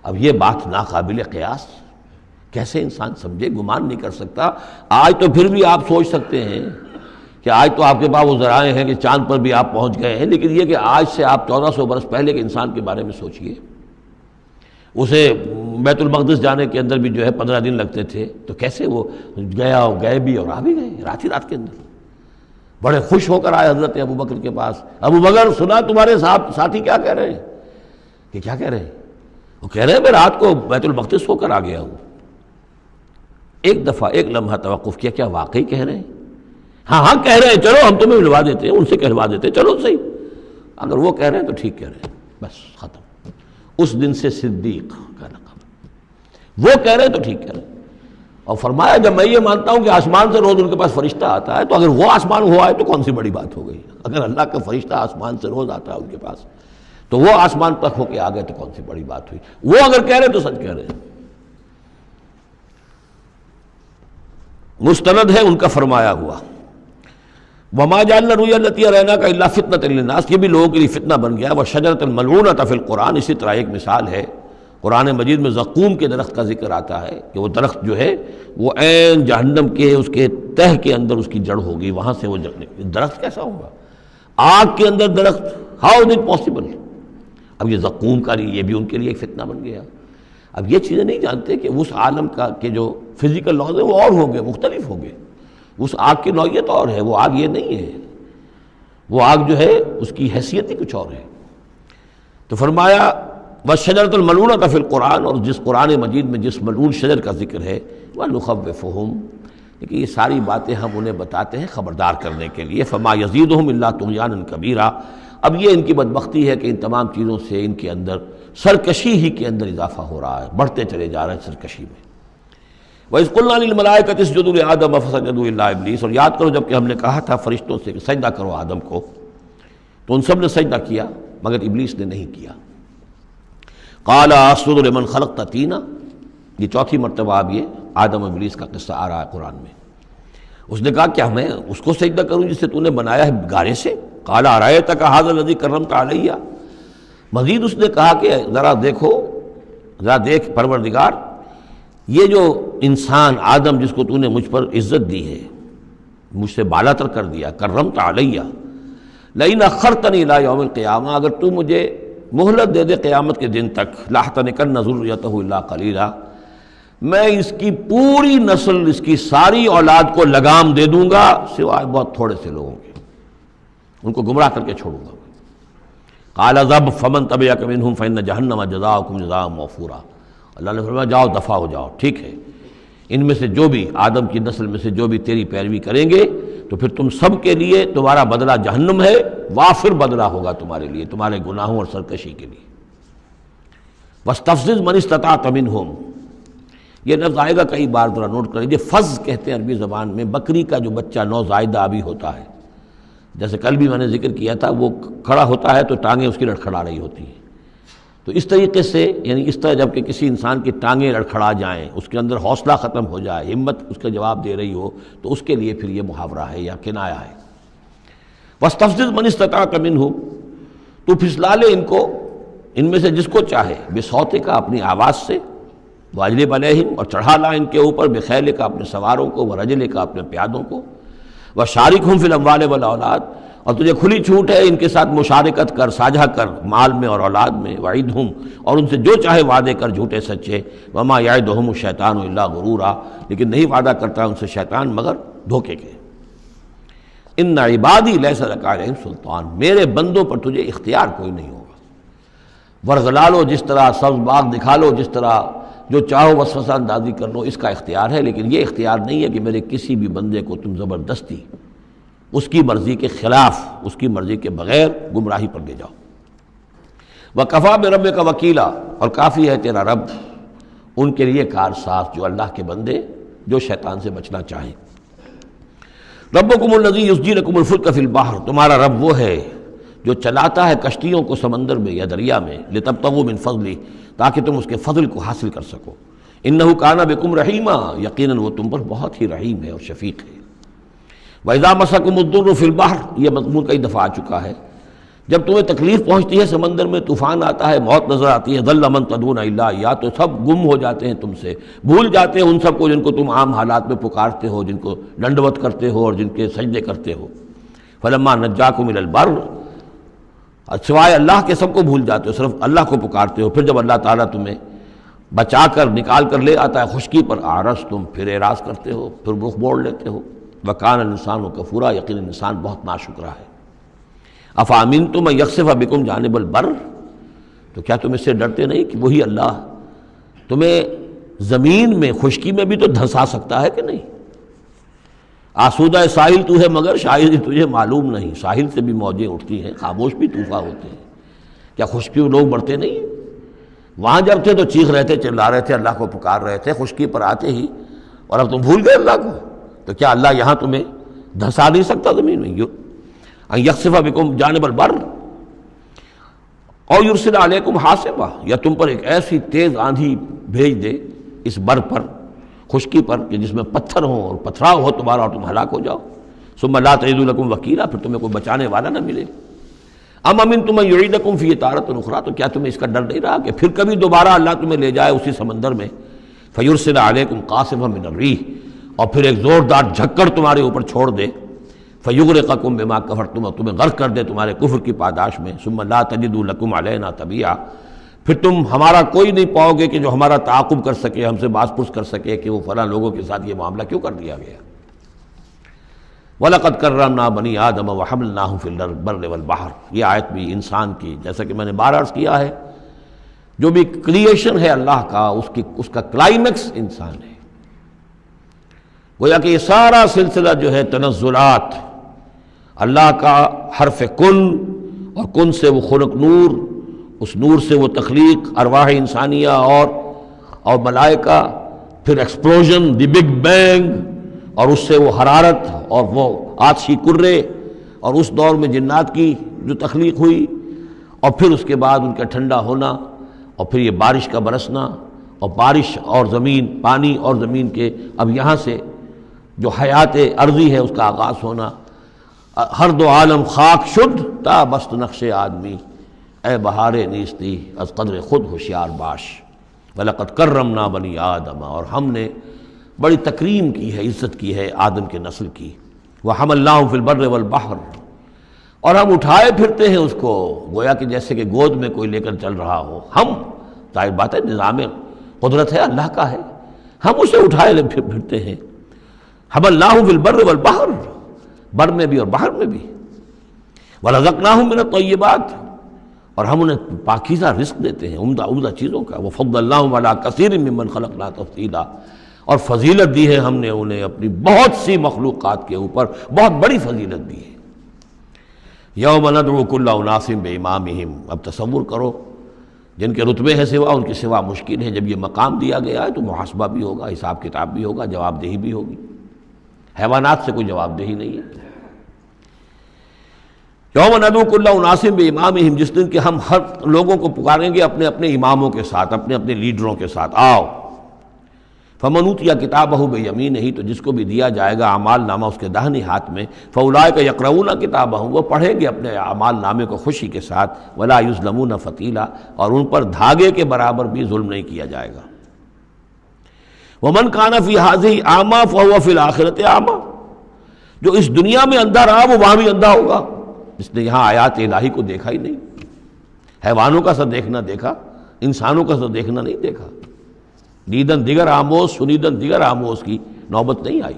اب یہ بات ناقابل قیاس، کیسے انسان سمجھے، گمان نہیں کر سکتا۔ آج تو پھر بھی آپ سوچ سکتے ہیں کہ آج تو آپ کے پاس وہ ذرائع ہیں کہ چاند پر بھی آپ پہنچ گئے ہیں، لیکن یہ کہ آج سے آپ 1400 برس پہلے کے انسان کے بارے میں سوچئے، اسے بیت المقدس جانے کے اندر بھی جو ہے 15 دن لگتے تھے، تو کیسے وہ گیا اور گئے بھی اور آ بھی گئے رات ہی رات کے اندر۔ بڑے خوش ہو کر آئے حضرت ابو بکر کے پاس، ابو بکر سنا تمہارے ساتھی کیا کہہ رہے ہیں؟ کہ کیا کہہ رہے ہیں؟ وہ کہہ رہے ہیں میں رات کو بیت المقدس ہو کر آ گیا ہوں۔ ایک دفعہ ایک لمحہ توقف کیا، کیا واقعی کہہ رہے ہیں؟ ہاں ہاں کہہ رہے ہیں، چلو ہم تمہیں ملوا دیتے ہیں، ان سے کہلوا دیتے ہیں، چلو صحیح، اگر وہ کہہ رہے ہیں تو ٹھیک کہہ رہے ہیں، بس ختم۔ اس دن سے صدیق کا لقب، وہ کہہ رہے ہیں تو ٹھیک کہہ رہے ہیں۔ اور فرمایا جب میں یہ مانتا ہوں کہ آسمان سے روز ان کے پاس فرشتہ آتا ہے، تو اگر وہ آسمان ہوا ہے تو کون سی بڑی بات ہو گئی؟ اگر اللہ کا فرشتہ آسمان سے روز آتا ہے ان کے پاس، تو وہ آسمان تک ہو کے آ گئے تو کون سی بڑی بات ہوئی؟ وہ اگر کہہ رہے ہیں تو سچ کہہ رہے ہیں۔ مستند ہے ان کا فرمایا ہوا، وما جعلنا الرؤيا التي اريناك الا فتنة للناس، یہ بھی لوگوں کے لیے فتنہ بن گیا۔ وشجرة ملعونة فی القرآن، اسی طرح ایک مثال ہے قرآن مجید میں زقوم کے درخت کا ذکر آتا ہے کہ وہ درخت جو ہے وہ عین جہنم کے اس کے تہ کے اندر اس کی جڑ ہوگی، وہاں سے وہ درخت کیسا ہوگا؟ آگ کے اندر درخت، ہاؤ از اٹ پاسبل؟ اب یہ زقوم کا یہ بھی ان کے لیے ایک فتنہ بن گیا۔ اب یہ چیزیں نہیں جانتے کہ اس عالم کا کہ جو فزیکل لاز ہے وہ اور ہوں گے، مختلف ہوں گے، اس آگ کی نوعیت اور ہے، وہ آگ یہ نہیں ہے، وہ آگ جو ہے اس کی حیثیت ہی کچھ اور ہے۔ تو فرمایا وَالشَّجَرَةُ الْمَلْعُونَةَ فِي الْقُرْآنِ، اور جس قرآن مجید میں جس ملعون شجر کا ذکر ہے، وَنُخَوِّفُهُمْ، لیکن یہ ساری باتیں ہم انہیں بتاتے ہیں خبردار کرنے کے لیے، فَمَا يَزِيدُهُمْ إِلَّا طُغْيَانًا كَبِيرًا۔ اب یہ ان کی بدبختی ہے کہ ان تمام چیزوں سے ان کے اندر سرکشی ہی کے اندر اضافہ ہو رہا ہے، بڑھتے چلے جا رہے ہیں سرکشی میں۔ وَإِذْ قُلْنَا لِلْمَلَائِكَةِ اسْجُدُوا لِآدَمَ فَسَجَدُوا إِلَّا إِبْلِيسَ، اور یاد کرو جب کہ ہم نے کہا تھا فرشتوں سے کہ سجدہ کرو آدم کو، تو ان سب نے سجدہ کیا مگر ابلیس نے نہیں کیا۔ قَالَ أَسْجُدُ لِمَنْ خَلَقْتَ طِينًا، یہ چوتھی مرتبہ اب یہ آدم و ابلیس کا قصہ آ رہا ہے قرآن میں۔ اس نے کہا کیا میں اس کو سجدہ کروں جس سے تو نے بنایا ہے گارے سے؟ قَالَ أَرَأَيْتَكَ هَذَا الَّذِي كَرَّمْتَ عَلَيَّ، مزید اس نے کہا کہ ذرا دیکھو، ذرا دیکھ پروردگار، یہ جو انسان آدم جس کو تو نے مجھ پر عزت دی ہے، مجھ سے بالا تر کر دیا، کرمت علیہ، لئن اخرتنی الی یوم القیامہ، اگر تو مجھے مہلت دے دے قیامت کے دن تک، لاحتنکن ذریتہ الا قلیلا، میں اس کی پوری نسل، اس کی ساری اولاد کو لگام دے دوں گا سوائے بہت تھوڑے سے لوگوں کے، ان کو گمراہ کر کے چھوڑوں گا۔ قال اذهب فمن تبعك منهم فإن جہنم جزاؤکم جزاء موفورا، اللہ نے فرمایا جاؤ دفع ہو جاؤ، ٹھیک ہے، ان میں سے جو بھی آدم کی نسل میں سے جو بھی تیری پیروی کریں گے تو پھر تم سب کے لیے تمہارا بدلہ جہنم ہے، وافر بدلہ ہوگا تمہارے لیے، تمہارے گناہوں اور سرکشی کے لیے۔ وَاسْتَفْزِزْ مَنِ اسْتَطَعْتَ مِنْهُمْ، یہ لفظ آئے گا کئی بار، ذرا نوٹ کر لیجیے۔ فز کہتے ہیں عربی زبان میں بکری کا جو بچہ نوزائیدہ ابھی ہوتا ہے، جیسے کل بھی میں نے ذکر کیا تھا، وہ کھڑا ہوتا ہے تو ٹانگیں اس کی لڑکھڑا رہی ہوتی ہیں، تو اس طریقے سے، یعنی اس طرح جب کہ کسی انسان کی ٹانگیں لڑکھڑا جائیں، اس کے اندر حوصلہ ختم ہو جائے، ہمت اس کا جواب دے رہی ہو، تو اس کے لیے پھر یہ محاورہ ہے یا کنایا ہے۔ وَاسْتَفْزِزْ مَنِ اسْتَطَعْتَ مِنْهُمْ، تو پھسلا لے ان کو، ان میں سے جس کو چاہے، بِصَوْتِكَ، اپنی آواز سے، وَأَجْلِبْ عَلَيْهِمْ، اور چڑھا لا ان کے اوپر، بِخَيْلِكَ، اپنے سواروں کو، وَرَجْلِكَ، اپنے پیادوں کو، وَشَارِكْهُمْ فِي الْأَمْوَالِ وَالْأَوْلَادِ، اور تجھے کھلی چھوٹ ہے ان کے ساتھ مشارکت کر، ساجھا کر، مال میں اور اولاد میں، وعدہم، اور ان سے جو چاہے وعدے کر جھوٹے سچے، وما یعدہم الشیطان الا غرورا، لیکن نہیں وعدہ کرتا ان سے شیطان مگر دھوکے کے۔ ان عبادی لیس لک علیہم سلطان، میرے بندوں پر تجھے اختیار کوئی نہیں ہوگا۔ ورغلا لو، جس طرح سبز باغ دکھا لو، جس طرح جو چاہو وسوسہ اندازی کر لو، اس کا اختیار ہے، لیکن یہ اختیار نہیں ہے کہ میرے کسی بھی بندے کو تم زبردستی اس کی مرضی کے خلاف، اس کی مرضی کے بغیر گمراہی پر لے جاؤ۔ وَكَفَىٰ بِرَبِّكَ وَكِيلًا، اور کافی ہے تیرا رب ان کے لیے کارساز جو اللہ کے بندے جو شیطان سے بچنا چاہیں۔ ربکم الذی یسجی لکم الفلک فی البحر، تمہارا رب وہ ہے جو چلاتا ہے کشتیوں کو سمندر میں یا دریا میں، لتبتغوا من فضلہ، تاکہ تم اس کے فضل کو حاصل کر سکو۔ انہ کان بکم رحیما، یقیناً وہ تم پر بہت ہی رحیم ہے اور شفیق ہے۔ وَإِذَا مَسَّكُمُ الضُّرُّ فِي الْبَحْرِ، یہ مضمون کئی دفعہ آ چکا ہے، جب تمہیں تکلیف پہنچتی ہے سمندر میں، طوفان آتا ہے، موت نظر آتی ہے، ضل من تدعون الا اياه، تو سب گم ہو جاتے ہیں تم سے، بھول جاتے ہیں ان سب کو جن کو تم عام حالات میں پکارتے ہو، جن کو ڈنڈوت کرتے ہو اور جن کے سجدے کرتے ہو۔ فلما نجاکم الى البر، سوائے اللہ کے سب کو بھول جاتے ہو، صرف اللہ کو پکارتے ہو۔ پھر جب اللہ تعالیٰ تمہیں بچا کر نکال کر لے آتا ہے خشکی پر، آرس تم پھر اعراض کرتے ہو، پھر رخ موڑ لیتے ہو۔ وکان الانسان کفورا، یقینا انسان بہت ناشکرا ہے۔ افامنتم ان یخسف بکم جانب البر، تو کیا تم اس سے ڈرتے نہیں کہ وہی اللہ تمہیں زمین میں خشکی میں بھی تو دھنسا سکتا ہے کہ نہیں؟ آسودہ ساحل تو ہے مگر شاید تجھے معلوم نہیں، ساحل سے بھی موجیں اٹھتی ہیں، خاموش بھی طوفان ہوتے ہیں، کیا خشکی میں لوگ مرتے نہیں؟ وہاں جب تھے تو چیخ رہے تھے، چلا رہے تھے، اللہ کو پکار رہے تھے، خشکی پر آتے ہی، اور اب تم بھول گئے اللہ کو، تو کیا اللہ یہاں تمہیں دھنسا نہیں سکتا زمین میں؟ ان یخسف بکم جانب البر اور یرسل علیکم حاصبا، یا تم پر ایک ایسی تیز آندھی بھیج دے اس بر پر، خشکی پر، کہ جس میں پتھر ہوں اور پتھراؤ ہو تمہارا اور تم ہلاک ہو جاؤ۔ ثم لا تجدوا لکم وکیلا، پھر تمہیں کوئی بچانے والا نہ ملے۔ ام امنتم ان یعیدکم فی تارۃ اخری، تو کیا تمہیں اس کا ڈر نہیں رہا کہ پھر کبھی دوبارہ اللہ تمہیں لے جائے اسی سمندر میں؟ فیرسل علیکم قاصفا من الریح، اور پھر ایک زوردار جھکڑ تمہارے اوپر چھوڑ دے، فیغرقکم بما کفرتم، اور تمہیں غرق کر دے تمہارے کفر کی پاداش میں۔ ثم لا تجدوا لکم علینا تبیعا، پھر تم ہمارا کوئی نہیں پاؤ گے کہ جو ہمارا تعاقب کر سکے، ہم سے باز پرس کر سکے کہ وہ فلاں لوگوں کے ساتھ یہ معاملہ کیوں کر دیا گیا۔ وَلَقَدْ كَرَّمْنَا بَنِي آدَمَ وَحَمَلْنَاهُمْ فِي الْبَرِّ وَالْبَحْرِ، یہ آیت بھی انسان کی، جیسا کہ میں نے بار عرض کیا ہے، جو بھی کریشن ہے اللہ کا، اس کا کلائمیکس انسان ہے۔ گویا کہ یہ سارا سلسلہ جو ہے تنزلات، اللہ کا حرف کن، اور کن سے وہ خلق نور، اس نور سے وہ تخلیق ارواح انسانیہ اور ملائکہ، پھر ایکسپلوژن، دی بگ بینگ، اور اس سے وہ حرارت اور وہ آتشی کرے، اور اس دور میں جنات کی جو تخلیق ہوئی، اور پھر اس کے بعد ان کا ٹھنڈا ہونا، اور پھر یہ بارش کا برسنا، اور بارش اور زمین، پانی اور زمین کے اب یہاں سے جو حیات ارضی ہے اس کا آغاز ہونا۔ ہر دو عالم خاک شد تا بست نقش آدمی، اے بہار نیستی از قدر خود ہوشیار باش۔ وَلَقَدْ كَرَّمْنَا بَنِي آدَمَ، اور ہم نے بڑی تکریم کی ہے، عزت کی ہے آدم کے نسل کی۔ وَحَمَلْنَاهُمْ فِي الْبَرِّ وَالْبَحْرِ، اور ہم اٹھائے پھرتے ہیں اس کو، گویا کہ جیسے کہ گود میں کوئی لے کر چل رہا ہو۔ ہم، ظاہر بات ہے نظام قدرت ہے اللہ کا ہے، ہم اسے اٹھائے پھرتے ہیں۔ حَمَلْنَاهُمْ فِي الْبَرِّ وَالْبَحْرِ، بر میں بھی اور بحر میں بھی۔ وَرَزَقْنَاهُمْ مِنَ الطَّيِّبَاتِ، اور ہم انہیں پاکیزہ رزق دیتے ہیں، عمدہ چیزوں کا۔ وَفَضَّلْنَاهُمْ عَلَىٰ كَثِيرٍ مِّمَّنْ خَلَقْنَا تَفْضِيلًا، اور فضیلت دی ہے ہم نے انہیں اپنی بہت سی مخلوقات کے اوپر، بہت بڑی فضیلت دی ہے۔ یوم ندعو کل اناس بامامہم، اب تصور کرو جن کے رتبے ہیں سوا، ان کی سوا مشکل ہے، جب یہ مقام دیا گیا ہے تو محاسبہ بھی ہوگا، حساب کتاب بھی ہوگا، جواب دہی بھی ہوگی۔ حیوانات سے کوئی جواب دہی نہیں ہے۔ یوم ندعو کل اناس بامامہم، جس دن کہ ہم ہر لوگوں کو پکاریں گے اپنے اپنے اماموں کے ساتھ، اپنے اپنے لیڈروں کے ساتھ، آؤ۔ فمن اوتی کتابہ بیمینہ، تو جس کو بھی دیا جائے گا اعمال نامہ اس کے داہنے ہاتھ میں، فاولئک یقرؤون کتابہم، وہ پڑھیں گے اپنے اعمال نامے کو خوشی کے ساتھ، ولا یظلمون فتیلا، اور ان پر دھاگے کے برابر بھی ظلم نہیں کیا جائے گا۔ ومن کان فی ہذہ اعمی فہو فی الآخرۃ اعمی، جو اس دنیا میں اندھا رہا وہ وہاں بھی اندھا ہوگا، جس نے یہاں آیات الہی کو دیکھا ہی نہیں، حیوانوں کا سا دیکھنا دیکھا، انسانوں کا سا دیکھنا نہیں دیکھا۔ دیدن دیگر آموز، سنیدن دیگر آموز کی نوبت نہیں آئی۔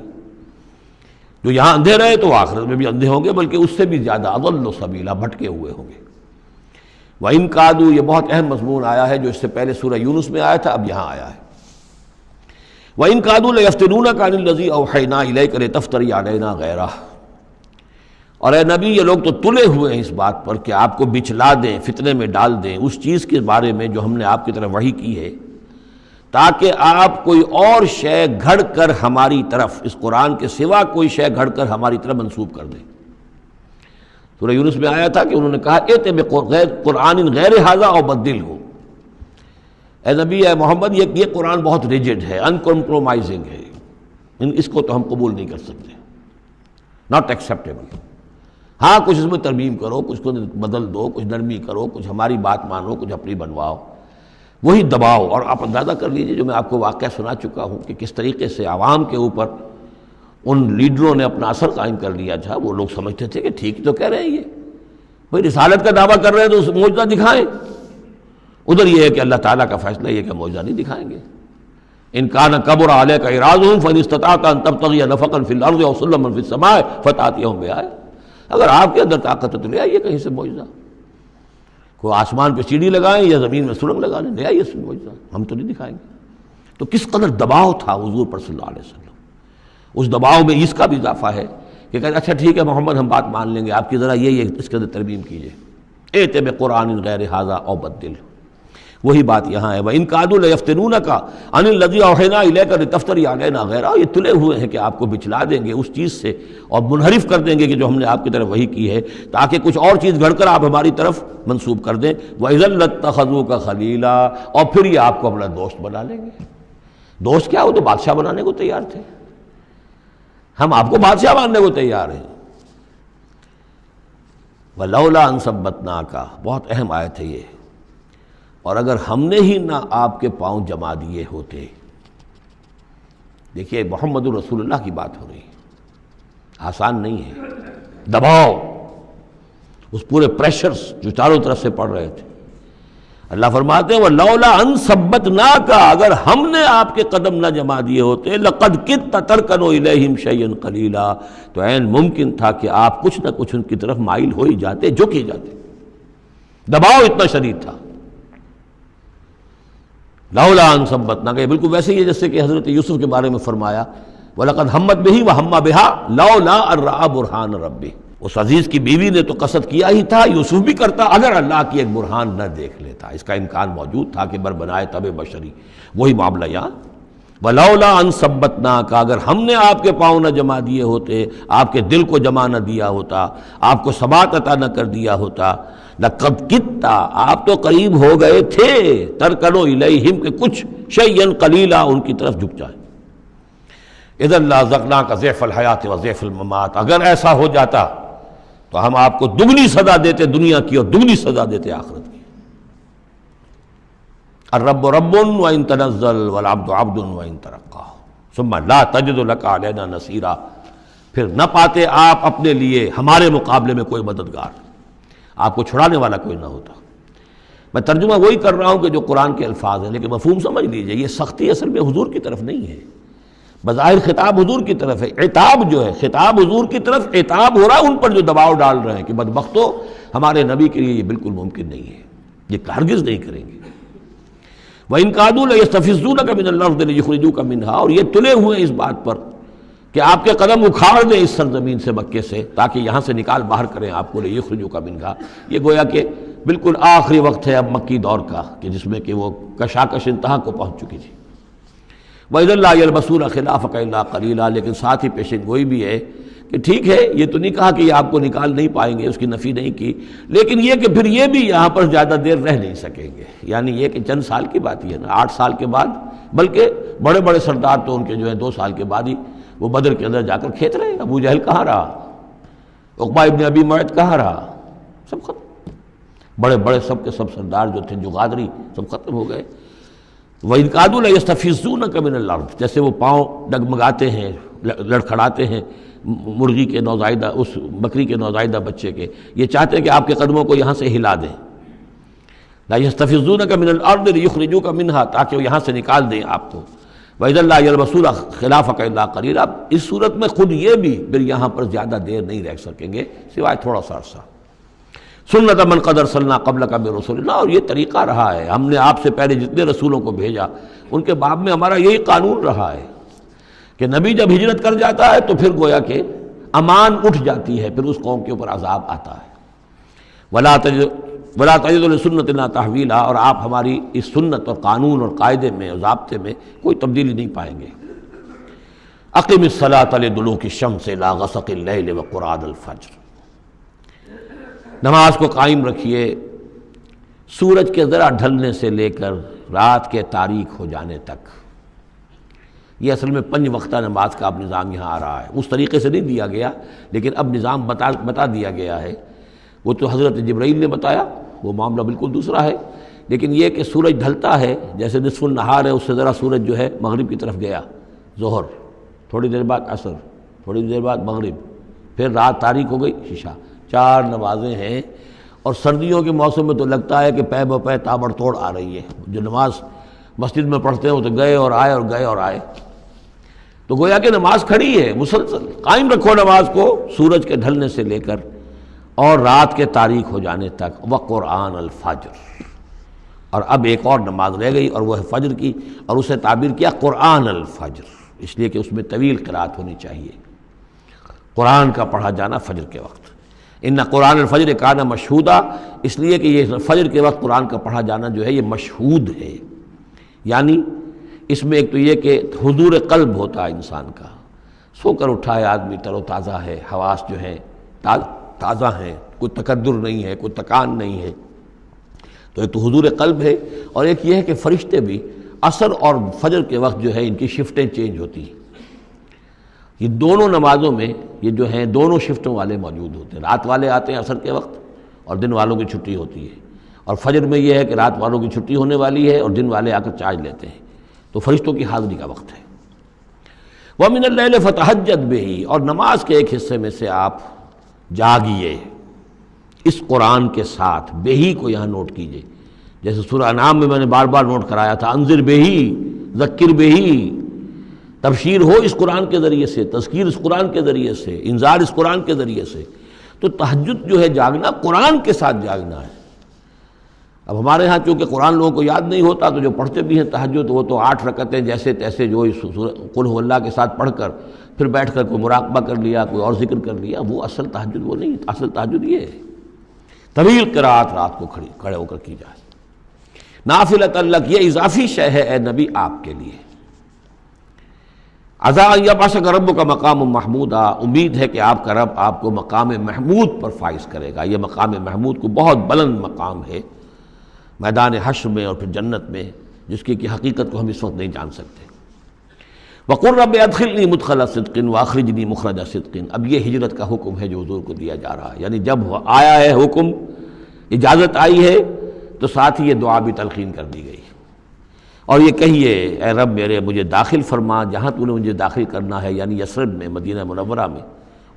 جو یہاں اندھے رہے تو آخرت میں بھی اندھے ہوں گے، بلکہ اس سے بھی زیادہ اضل سبیلا، بھٹکے ہوئے ہوں گے۔ وَإِن كَادُوا، یہ بہت اہم مضمون آیا ہے جو اس سے پہلے سورہ یونس میں آیا تھا، اب یہاں آیا ہے۔ وَإِن كَادُوا لَيَفْتِنُونَكَ عَنِ الَّذِي أَوْحَيْنَا إِلَيْكَ لِتَفْتَرِيَ عَلَيْنَا غَيْرَهُ، اور اے نبی یہ لوگ تو تلے ہوئے ہیں اس بات پر کہ آپ کو بچلا دیں، فتنے میں ڈال دیں اس چیز کے بارے میں جو ہم نے آپ کی طرف وحی کی ہے، تاکہ آپ کوئی اور شے گھڑ کر ہماری طرف، اس قرآن کے سوا کوئی شے گھڑ کر ہماری طرف منسوب کر دیں۔ سورہ یونس میں آیا تھا کہ انہوں نے کہا ایت بقرآن غیر ھذا او بدلہ، اے نبی اے محمد یہ قرآن بہت ریجڈ ہے، ان کمپرومائزنگ ہے، اس کو تو ہم قبول نہیں کر سکتے، ناٹ ایکسیپٹیبل۔ ہاں کچھ اس میں ترمیم کرو، کچھ کو بدل دو، کچھ نرمی کرو، کچھ ہماری بات مانو، کچھ اپنی بنواؤ، وہی دباؤ۔ اور آپ اندازہ کر لیجئے جو میں آپ کو واقعہ سنا چکا ہوں کہ کس طریقے سے عوام کے اوپر ان لیڈروں نے اپنا اثر قائم کر لیا تھا۔ وہ لوگ سمجھتے تھے کہ ٹھیک تو کہہ رہے ہیں، یہ بھائی رسالت کا دعویٰ کر رہے ہیں تو اس معجزہ دکھائیں، ادھر یہ ہے کہ اللہ تعالیٰ کا فیصلہ یہ کہ معجزہ نہیں دکھائیں گے۔ ان کان کبر علیک اعراضهم فان استطعت ان تبتغي نفقا في الارض او سلما في السماء فتاتيهم بآية، اگر آپ کے اندر طاقت ہے تو لے آئیے کہیں سے معجزہ، کوئی آسمان پہ سیڑھی لگائیں یا زمین میں سرنگ لگا لیں، لے آئیے اس معجزہ، ہم تو نہیں دکھائیں گے۔ تو کس قدر دباؤ تھا حضور پر صلی اللہ علیہ وسلم۔ اس دباؤ میں اس کا بھی اضافہ ہے کہ کہتے اچھا ٹھیک ہے محمد ہم بات مان لیں گے، آپ کی ذرا یہ اس کے اندر ترمیم کیجیے، ایت بقرآن غیر ھذا او بدلہ۔ وہی بات یہاں ہے، وَإِن كَادُوا لَيَفْتِنُونَكَ عَنِ الَّذِي أَوْحَيْنَا إِلَيْكَ لِتَفْتَرِيَ عَلَيْنَا غَيْرَهُ، یہ تلے ہوئے ہیں کہ آپ کو بچلا دیں گے اس چیز سے اور منحرف کر دیں گے کہ جو ہم نے آپ کی طرف وحی کی ہے، تاکہ کچھ اور چیز گھڑ کر آپ ہماری طرف منسوب کر دیں۔ وَإِذًا لَاتَّخَذُوكَ خَلِيلًا، اور پھر یہ آپ کو اپنا دوست بنا لیں گے۔ دوست کیا، وہ تو بادشاہ بنانے کو تیار تھے، ہم آپ کو بادشاہ بنانے کو تیار ہیں۔ وَلَوْلَا أَن ثَبَّتْنَاكَ، بہت اہم آیت ہے یہ، اور اگر ہم نے ہی نہ آپ کے پاؤں جما دیے ہوتے۔ دیکھیے محمد الرسول اللہ کی بات ہو رہی ہے، آسان نہیں ہے، دباؤ، اس پورے پریشرز جو چاروں طرف سے پڑ رہے تھے۔ اللہ فرماتے ہیں وَلَوْلَا أَن ثَبَّتْنَاكَ، اگر ہم نے آپ کے قدم نہ جما دیے ہوتے، لَقَدْ كِدتَّ تَرْكَنُ إِلَيْهِمْ شَيْئًا قَلِيلًا، تو عین ممکن تھا کہ آپ کچھ نہ کچھ ان کی طرف مائل ہو ہی جاتے، جھک ہی جاتے، دباؤ اتنا شدید تھا۔ لولا ان ثبتناک، بالکل ویسے ہی جیسے کہ حضرت یوسف کے بارے میں فرمایا وَلَقَدْ هَمَّتْ بِهِ وَهَمَّ بِهَا لَوْلَا أَن رَأَىٰ بُرْهَانَ رَبِّهِ، اس عزیز کی بیوی نے تو قصد کیا ہی تھا، یوسف بھی کرتا، اگر اللہ کی ایک برہان نہ دیکھ لیتا، اس کا امکان موجود تھا کہ بربنائے تب بشری، وہی معاملہ یہاں۔ وَلَوْلَا أَن ثَبَّتْنَاكَ، اگر ہم نے آپ کے پاؤں نہ جما دیے ہوتے، آپ کے دل کو جما نہ دیا ہوتا، آپ کو ثبات عطا نہ کر دیا ہوتا، لَقَدْ كِدتَّ، آپ تو قریب ہو گئے تھے، تَرْكَنُ إِلَيْهِمْ کہ کچھ شَيْئًا قَلِيلًا ان کی طرف جھک جائے۔ اِذًا لَأَذَقْنَاكَ ضِعْفَ الْحَيَاةِ وَضِعْفَ الْمَمَاتِ، اگر ایسا ہو جاتا تو ہم آپ کو دگنی سزا دیتے دنیا کی اور دگنی سزا دیتے آخرت کی۔ الرب رب وإن تنزل والعبد عبد وإن ترقى ثم لا تجد لك علينا نصيرا، پھر نہ پاتے آپ اپنے لیے ہمارے مقابلے میں کوئی مددگار، آپ کو چھڑانے والا کوئی نہ ہوتا۔ میں ترجمہ وہی کر رہا ہوں کہ جو قرآن کے الفاظ ہیں، لیکن مفہوم سمجھ لیجئے، یہ سختی اصل میں حضور کی طرف نہیں ہے، بظاہر خطاب حضور کی طرف ہے، عتاب جو ہے خطاب حضور کی طرف عتاب ہو رہا ہے ان پر جو دباؤ ڈال رہے ہیں کہ بدبختو، ہمارے نبی کے لیے یہ بالکل ممکن نہیں ہے، یہ ہرگز نہیں کریں گے۔ وَإِن كَادُوا لَيَسْتَفِزُّونَكَ مِنَ الْأَرْضِ لِيُخْرِجُوكَ مِنْهَا، اور یہ تلے ہوئے اس بات پر کہ آپ کے قدم اکھاڑ دیں اس سرزمین سے، مکے سے، تاکہ یہاں سے نکال باہر کریں آپ کو، لِيُخْرِجُوكَ مِنْهَا، یہ گویا کہ بالکل آخری وقت ہے اب مکی دور کا کہ جس میں کہ وہ کشاکش انتہا کو پہنچ چکی تھی۔ وَإِذًا لَا يَلْبَسُونَ خِلَافَكَ إِلَّا قَلِيلًا، لیکن ساتھ ہی پیشن گوئی بھی ہے کہ ٹھیک ہے یہ تو نہیں کہا کہ یہ آپ کو نکال نہیں پائیں گے، اس کی نفی نہیں کی، لیکن یہ کہ پھر یہ بھی یہاں پر زیادہ دیر رہ نہیں سکیں گے، یعنی یہ کہ چند سال کی بات ہی ہے نا، 8 سال کے بعد، بلکہ بڑے بڑے سردار تو ان کے جو ہے 2 سال کے بعد ہی وہ بدر کے اندر جا کر کھیت رہے، ابو جہل کہاں رہا، عقبہ ابن ابی معیط کہاں رہا، سب ختم، بڑے بڑے سب کے سب سردار جو تھے جو غادری سب ختم ہو گئے۔ وَإِن كَادُوا لَيَسْتَفِزُّونَكَ مِنَ الْأَرْضِ، جیسے وہ پاؤں ڈگمگاتے ہیں، لڑکھڑاتے ہیں مرغی کے نوزائیدہ، اس بکری کے نوزائیدہ بچے کے، یہ چاہتے ہیں کہ آپ کے قدموں کو یہاں سے ہلا دیں، لا يستفزونك من الارض ليخرجوك منها، تاکہ وہ یہاں سے نکال دیں آپ کو۔ وَإِذًا لَا يَلْبَسُونَ خِلَافَكَ إِلَّا قَلِيلًا، اس صورت میں خود یہ بھی پھر یہاں پر زیادہ دیر نہیں رہ سکیں گے سوائے تھوڑا سا عرصہ۔ سنت من قد ارسلنا قبلک من رسلنا، اور یہ طریقہ رہا ہے، ہم نے آپ سے پہلے جتنے رسولوں کو بھیجا ان کے باب میں ہمارا یہی قانون رہا ہے کہ نبی جب ہجرت کر جاتا ہے تو پھر گویا کہ امان اٹھ جاتی ہے، پھر اس قوم کے اوپر عذاب آتا ہے۔ ولا تجد لسنتنا تحویلا، اور آپ ہماری اس سنت اور قانون اور قاعدے میں اور ضابطے میں کوئی تبدیلی نہیں پائیں گے۔ اقم الصلاۃ لدلوک الشمس الی غسق اللیل وقرآن الفجر، نماز کو قائم رکھیے سورج کے ذرا ڈھلنے سے لے کر رات کے تاریک ہو جانے تک۔ یہ اصل میں 5 وقتہ نماز کا اب نظام یہاں آ رہا ہے، اس طریقے سے نہیں دیا گیا لیکن اب نظام بتا دیا گیا ہے۔ وہ تو حضرت جبرائیل نے بتایا، وہ معاملہ بالکل دوسرا ہے، لیکن یہ کہ سورج ڈھلتا ہے، جیسے نصف النہار ہے، اس سے ذرا سورج جو ہے مغرب کی طرف گیا، ظہر، تھوڑی دیر بعد عصر، تھوڑی دیر بعد مغرب، پھر رات تاریک ہو گئی عشاء، 4 نمازیں ہیں۔ اور سردیوں کے موسم میں تو لگتا ہے کہ پے بپے تابڑ توڑ آ رہی ہے، جو نماز مسجد میں پڑھتے ہیں وہ تو گئے اور آئے اور گئے اور آئے، تو گویا کہ نماز کھڑی ہے مسلسل۔ قائم رکھو نماز کو سورج کے ڈھلنے سے لے کر اور رات کے تاریک ہو جانے تک، وقرآن الفجر۔ اور اب ایک اور نماز رہ گئی اور وہ ہے فجر کی، اور اسے تعبیر کیا قرآن الفجر، اس لیے کہ اس میں طویل قرات ہونی چاہیے، قرآن کا پڑھا جانا فجر کے وقت۔ ان قرآن الفجر کان مشہودا، اس لیے کہ یہ فجر کے وقت قرآن کا پڑھا جانا جو ہے یہ مشہود ہے، یعنی اس میں ایک تو یہ کہ حضور قلب ہوتا ہے انسان کا، سو کر اٹھا ہے آدمی، تر و تازہ ہے، حواس جو ہیں تازہ ہیں، کوئی تکدر نہیں ہے، کوئی تکان نہیں ہے، تو ایک تو حضور قلب ہے، اور ایک یہ ہے کہ فرشتے بھی عصر اور فجر کے وقت جو ہے ان کی شفٹیں چینج ہوتی ہیں۔ یہ دونوں نمازوں میں یہ جو ہیں دونوں شفٹوں والے موجود ہوتے ہیں، رات والے آتے ہیں عصر کے وقت اور دن والوں کی چھٹی ہوتی ہے، اور فجر میں یہ ہے کہ رات والوں کی چھٹی ہونے والی ہے اور دن والے آ کر چارج لیتے ہیں، تو فرشتوں کی حاضری کا وقت ہے۔ وَمِنَ اللَّيْلِ فَتَہَجَّدْ بِهِ، اور نماز کے ایک حصے میں سے آپ جاگیے اس قرآن کے ساتھ، بہی کو یہاں نوٹ کیجئے، جیسے سورہ انعام میں میں نے بار بار نوٹ کرایا تھا، انذر بہی ذکر بہی، تبشیر ہو اس قرآن کے ذریعے سے، تذکیر اس قرآن کے ذریعے سے، انذار اس قرآن کے ذریعے سے۔ تو تہجد جو ہے جاگنا قرآن کے ساتھ جاگنا ہے۔ اب ہمارے ہاں چونکہ قرآن لوگوں کو یاد نہیں ہوتا تو جو پڑھتے بھی ہیں تہجد وہ تو 8 رکعتیں جیسے تیسے جو قل هو اللہ کے ساتھ پڑھ کر پھر بیٹھ کر کوئی مراقبہ کر لیا، کوئی اور ذکر کر لیا، وہ اصل تہجد وہ نہیں، اصل تہجد یہ ہے طویل قرات رات کو کھڑے ہو کر کی جائے۔ نافلۃ لک، یہ اضافی شے ہے اے نبی آپ کے لیے۔ عسیٰ ان یبعثک ربک مقام محمودا، امید ہے کہ آپ کا رب آپ کو مقام محمود پر فائز کرے گا۔ یہ مقام محمود کو بہت بلند مقام ہے میدان حشر میں اور پھر جنت میں، جس کی حقیقت کو ہم اس وقت نہیں جان سکتے۔ وَقُلْ رَبِّ أَدْخِلْنِي مُدْخَلَ صِدْقٍ وَأَخْرِجْنِي مُخْرَجَ صِدْقٍ، اب یہ ہجرت کا حکم ہے جو حضور کو دیا جا رہا ہے، یعنی جب آیا ہے حکم، اجازت آئی ہے تو ساتھ ہی یہ دعا بھی تلقین کر دی گئی، اور یہ کہیے اے رب میرے مجھے داخل فرما جہاں تو نے مجھے داخل کرنا ہے، یعنی یثرب میں، مدینہ منورہ میں،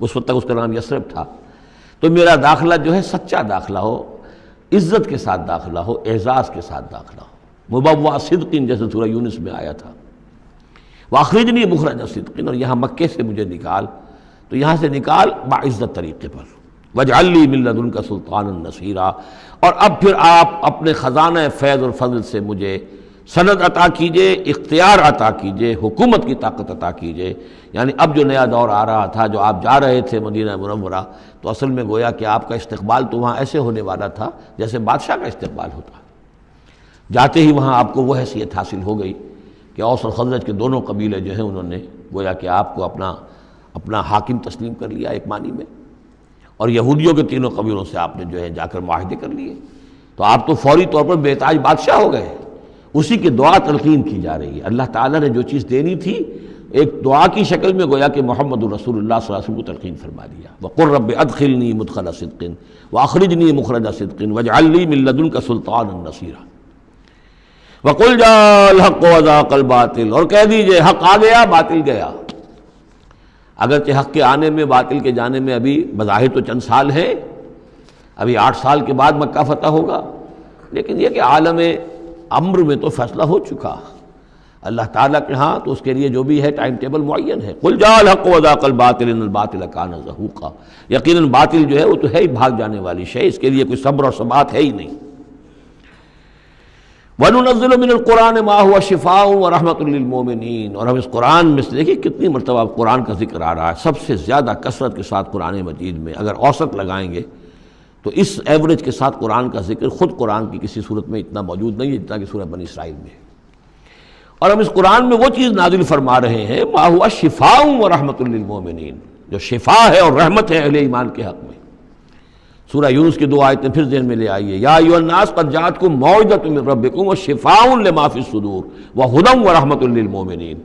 اس وقت تک اس کا نام یثرب تھا، تو میرا داخلہ جو ہے سچا داخلہ ہو، عزت کے ساتھ داخلہ ہو، اعزاز کے ساتھ داخلہ ہو، مبوع صدق جیسے سورہ یونس میں آیا تھا، وَأَخْرِجْنِي مُخْرَجَ صِدْقٍ، اور یہاں مکے سے مجھے نکال، تو یہاں سے نکال باعزت طریقے پر، وَاجْعَلْ لِي مِن لَّدُنْكَ سُلْطَانًا نَصِيرًا، اور اب پھر آپ اپنے خزانہ فیض اور فضل سے مجھے سند عطا کیجئے، اختیار عطا کیجئے، حکومت کی طاقت عطا کیجئے۔ یعنی اب جو نیا دور آ رہا تھا، جو آپ جا رہے تھے مدینہ منورہ، تو اصل میں گویا کہ آپ کا استقبال تو وہاں ایسے ہونے والا تھا جیسے بادشاہ کا استقبال ہوتا، جاتے ہی وہاں آپ کو وہ حیثیت حاصل ہو گئی کہ اوس اور خزرج کے دونوں قبیلے جو ہیں انہوں نے گویا کہ آپ کو اپنا حاکم تسلیم کر لیا ایک معنی میں، اور یہودیوں کے تینوں قبیلوں سے آپ نے جو ہے جا کر معاہدے کر لیے، تو آپ تو فوری طور پر بے تاج بادشاہ ہو گئے۔ اسی کی دعا تلقین کی جا رہی ہے، اللہ تعالیٰ نے جو چیز دینی تھی ایک دعا کی شکل میں گویا کہ محمد رسول اللہ صلی اللہ علیہ وسلم کو تلقین فرما دیا۔ وَقُلْ رَبِّ أَدْخِلْنِي مُدْخَلَ صِدْقٍ وَأَخْرِجْنِي مُخْرَجَ صِدْقٍ وَاجْعَلْ لِي مِن لَّدُنْكَ سُلْطَانًا نَصِيرًا۔ وَقُلْ جَاءَ الْحَقُّ وَزَهَقَ الْبَاطِلُ، اور کہہ دیجئے حق آ گیا باطل گیا۔ اگرچہ حق کے آنے میں باطل کے جانے میں ابھی بظاہر تو چند سال ہیں، ابھی 8 سال کے بعد مکہ فتح ہوگا، لیکن یہ کہ عالم امر میں تو فیصلہ ہو چکا، اللہ تعالیٰ کے ہاں تو اس کے لیے جو بھی ہے ٹائم ٹیبل معین ہے. قل جاء الحق وزهق الباطل ان الباطل کان زہوقا. یقیناً باطل جو ہے وہ تو ہے ہی بھاگ جانے والی شے، اس کے لیے کوئی صبر اور ثبات ہے ہی نہیں. وَنُنَزِّلُ مِنَ الْقُرْآنِ مَا هُوَ شِفَاءٌ وَرَحْمَةٌ لِّلْمُؤْمِنِينَ. اور ہم اس قرآن میں سے دیکھیے کتنی مرتبہ قرآن کا ذکر آ رہا ہے، سب سے زیادہ کثرت کے ساتھ قرآن مجید میں اگر اوسط لگائیں گے تو اس ایوریج کے ساتھ قرآن کا ذکر خود قرآن کی کسی صورت میں اتنا موجود نہیں ہے جتنا کہ سورہ بنی اسرائیل میں ہے. اور ہم اس قرآن میں وہ چیز نازل فرما رہے ہیں ما ہوا شفاء و رحمۃ للمؤمنین، جو شفا ہے اور رحمت ہے اہل ایمان کے حق میں. سورہ یونس کی 2 آیتیں پھر ذہن میں لے آئیے. یا ایھا الناس قد جاءتکم موعظۃ من ربکم وشفاء لما فی الصدور وہدی ورحمۃ للمؤمنین.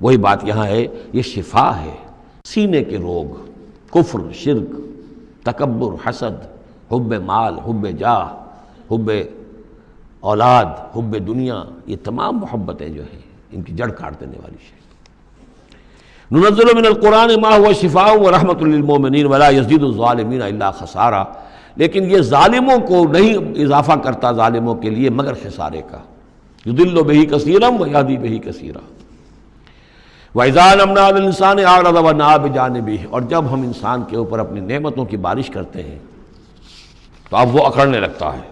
وہی بات یہاں ہے، یہ شفا ہے. سینے کے روگ، کفر، شرک، تکبر، حسد، حب مال، حب جاہ، حب اولاد، حب دنیا، یہ تمام محبتیں جو ہیں ان کی جڑ کاٹ دینے والی شے. ننزل من القرآن ما هو شفاء ورحمۃ للمؤمنین ولا یزید الظالمین الا خسارا. لیکن یہ ظالموں کو نہیں اضافہ کرتا ظالموں کے لیے مگر خسارے کا. یضل بہ کثیرا ویہدی بہ کثیرا. وَإِذَا أَنْعَمْنَا عَلَى الْإِنسَانِ أَعْرَضَ وَنَأَىٰ بِجَانِبِهِ. اور جب ہم انسان کے اوپر اپنی نعمتوں کی بارش کرتے ہیں تو اب وہ اکڑنے لگتا ہے،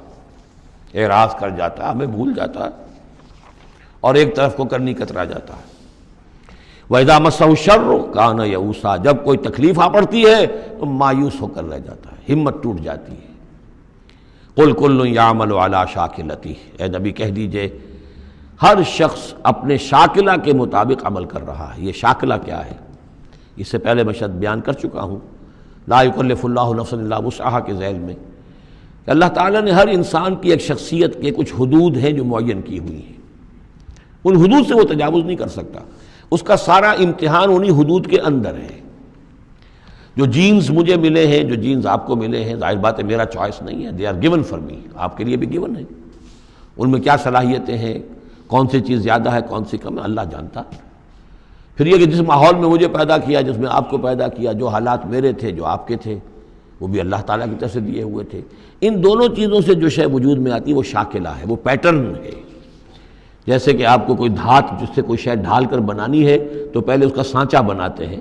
اعراض کر جاتا ہے، ہمیں بھول جاتا ہے اور ایک طرف کو کرنی کترا جاتا ہے. وَإِذَا مَسَّهُ الشَّرُّ كَانَ يَئُوسًا. جب کوئی تکلیف آ پڑتی ہے تو مایوس ہو کر رہ جاتا ہے، ہمت ٹوٹ جاتی ہے. قُلْ كُلٌّ يَعْمَلُ عَلَىٰ شَاكِلَتِهِ. اے نبی کہہ دیجئے ہر شخص اپنے شاکلہ کے مطابق عمل کر رہا ہے. یہ شاکلہ کیا ہے؟ اس سے پہلے میں شاید بیان کر چکا ہوں، لا یکلف اللہ نفسا الا وسعہا کے ذیل میں کہ اللہ تعالیٰ نے ہر انسان کی ایک شخصیت کے کچھ حدود ہیں جو معین کی ہوئی ہیں. ان حدود سے وہ تجاوز نہیں کر سکتا. اس کا سارا امتحان انہی حدود کے اندر ہے. جو جینز مجھے ملے ہیں، جو جینز آپ کو ملے ہیں، ظاہر بات ہے میرا چوائس نہیں ہے، they are given for me. آپ کے لیے بھی گیون ہے. ان میں کیا صلاحیتیں ہیں، کون سی چیز زیادہ ہے کون سی کم ہے، اللہ جانتا. پھر یہ کہ جس ماحول میں مجھے پیدا کیا، جس میں آپ کو پیدا کیا، جو حالات میرے تھے جو آپ کے تھے وہ بھی اللہ تعالیٰ کی طرف سے دیے ہوئے تھے. ان دونوں چیزوں سے جو شے وجود میں آتی ہے وہ شاکلہ ہے، وہ پیٹرن ہے. جیسے کہ آپ کو کوئی دھات جس سے کوئی شے ڈھال کر بنانی ہے تو پہلے اس کا سانچہ بناتے ہیں،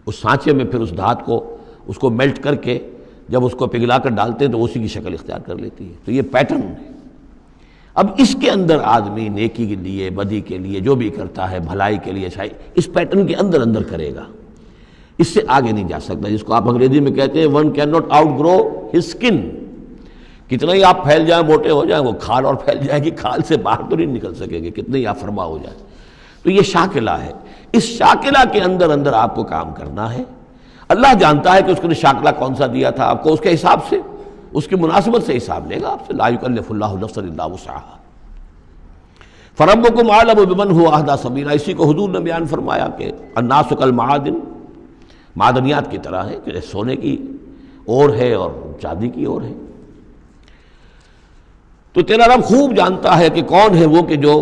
اس سانچے میں پھر اس دھات کو اس کو میلٹ کر کے جب اس کو پگھلا کر ڈالتے ہیں تو اسی کی شکل اختیار کر لیتی ہے. تو یہ پیٹرن ہے. اب اس کے اندر آدمی نیکی کے لیے، بدی کے لیے جو بھی کرتا ہے، بھلائی کے لیے اچھائی، اس پیٹرن کے اندر اندر کرے گا، اس سے آگے نہیں جا سکتا. جس کو آپ انگریزی میں کہتے ہیں one can not outgrow his skin. کتنے ہی آپ پھیل جائیں، موٹے ہو جائیں، وہ کھال اور پھیل جائے گی، کھال سے باہر تو نہیں نکل سکیں گے کتنے ہی آپ فرما ہو جائیں. تو یہ شاکلہ ہے. اس شاکلہ کے اندر اندر آپ کو کام کرنا ہے. اللہ جانتا ہے کہ اس نے شاکلہ کون سا دیا تھا آپ کو، اس کے حساب سے، اس کی مناسبت سے حساب لے گا آپ سے. لا یکلف اللہ نفسا الا وسعہا. فربکم اعلم بمن هو اہدی سبیلا. اسی کو حضور نے بیان فرمایا کہ الناس کالمعادن، معدنیات کی طرح ہے کہ سونے کی اور ہے اور چاندی کی اور ہے. تو تیرا رب خوب جانتا ہے کہ کون ہے وہ کہ جو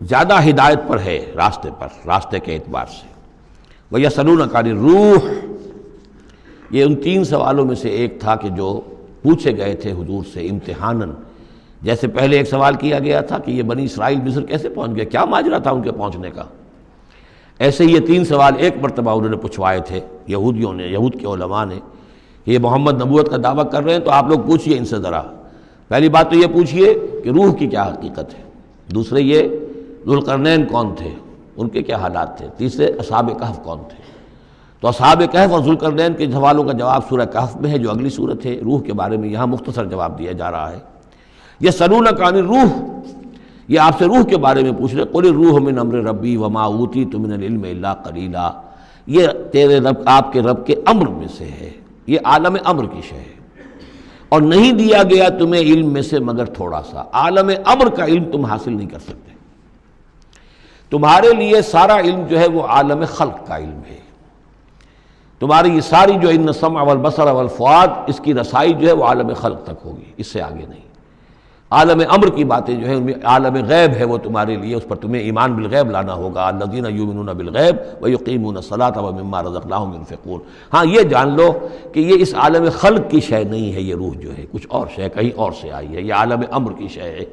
زیادہ ہدایت پر ہے، راستے پر، راستے کے اعتبار سے. وَيَسْأَلُونَكَ عَنِ الرُّوحِ. یہ ان 3 سوالوں میں سے ایک تھا کہ جو پوچھے گئے تھے حضور سے امتحاناً. جیسے پہلے ایک سوال کیا گیا تھا کہ یہ بنی اسرائیل مصر کیسے پہنچ گئے، کیا ماجرا تھا ان کے پہنچنے کا. ایسے ہی یہ 3 سوال ایک مرتبہ انہوں نے پوچھوائے تھے یہودیوں نے، یہود کے علماء نے. یہ محمد نبوت کا دعویٰ کر رہے ہیں تو آپ لوگ پوچھئے ان سے ذرا. پہلی بات تو یہ پوچھئے کہ روح کی کیا حقیقت ہے. دوسرے یہ ذوالقرنین کون تھے، ان کے کیا حالات تھے. تیسرے اصحاب کہف کون تھے. تو اصحاب کہف اور ذوالقرنین کے سوالوں کا جواب سورہ کہف میں ہے جو اگلی سورت ہے. روح کے بارے میں یہاں مختصر جواب دیا جا رہا ہے. یسألونک عن الروح، یہ آپ سے روح کے بارے میں پوچھ رہے. قل الروح من امر ربی وما اوتیت من العلم الا قلیلا. یہ تیرے رب، آپ کے رب کے امر میں سے ہے، یہ عالم امر کی شے ہے اور نہیں دیا گیا تمہیں علم میں سے مگر تھوڑا سا. عالم امر کا علم تم حاصل نہیں کر سکتے. تمہارے لیے سارا علم جو ہے وہ عالم خلق کا علم ہے. تمہاری یہ ساری جو ان السمع والبصر والفؤاد، اس کی رسائی جو ہے وہ عالم خلق تک ہوگی، اس سے آگے نہیں. عالم امر کی باتیں جو ہیں ان میں عالم غیب ہے، وہ تمہارے لیے اس پر تمہیں ایمان بالغیب لانا ہوگا. الذین یؤمنون بالغیب ویقیمون الصلاۃ ومما رزقناہم ینفقون. ہاں یہ جان لو کہ یہ اس عالم خلق کی شے نہیں ہے. یہ روح جو ہے کچھ اور شے، کہیں اور سے آئی ہے. یہ عالم امر کی شے ہے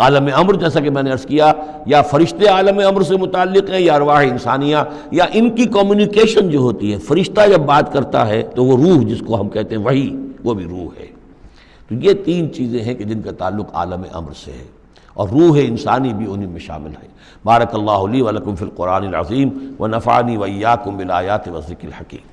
عالم امر جیسا کہ میں نے عرض کیا، یا فرشتے عالم امر سے متعلق ہیں یا ارواح انسانیہ، یا ان کی کمیونیکیشن جو ہوتی ہے، فرشتہ جب بات کرتا ہے تو وہ روح جس کو ہم کہتے ہیں وحی، وہ بھی روح ہے۔ تو یہ تین چیزیں ہیں کہ جن کا تعلق عالم امر سے ہے، اور روح انسانی بھی انہیں میں شامل ہے۔ بارک اللہ لی و لکم فی القرآن العظیم ونفعنی وإیاکم بالآیات والذکر الحکیم۔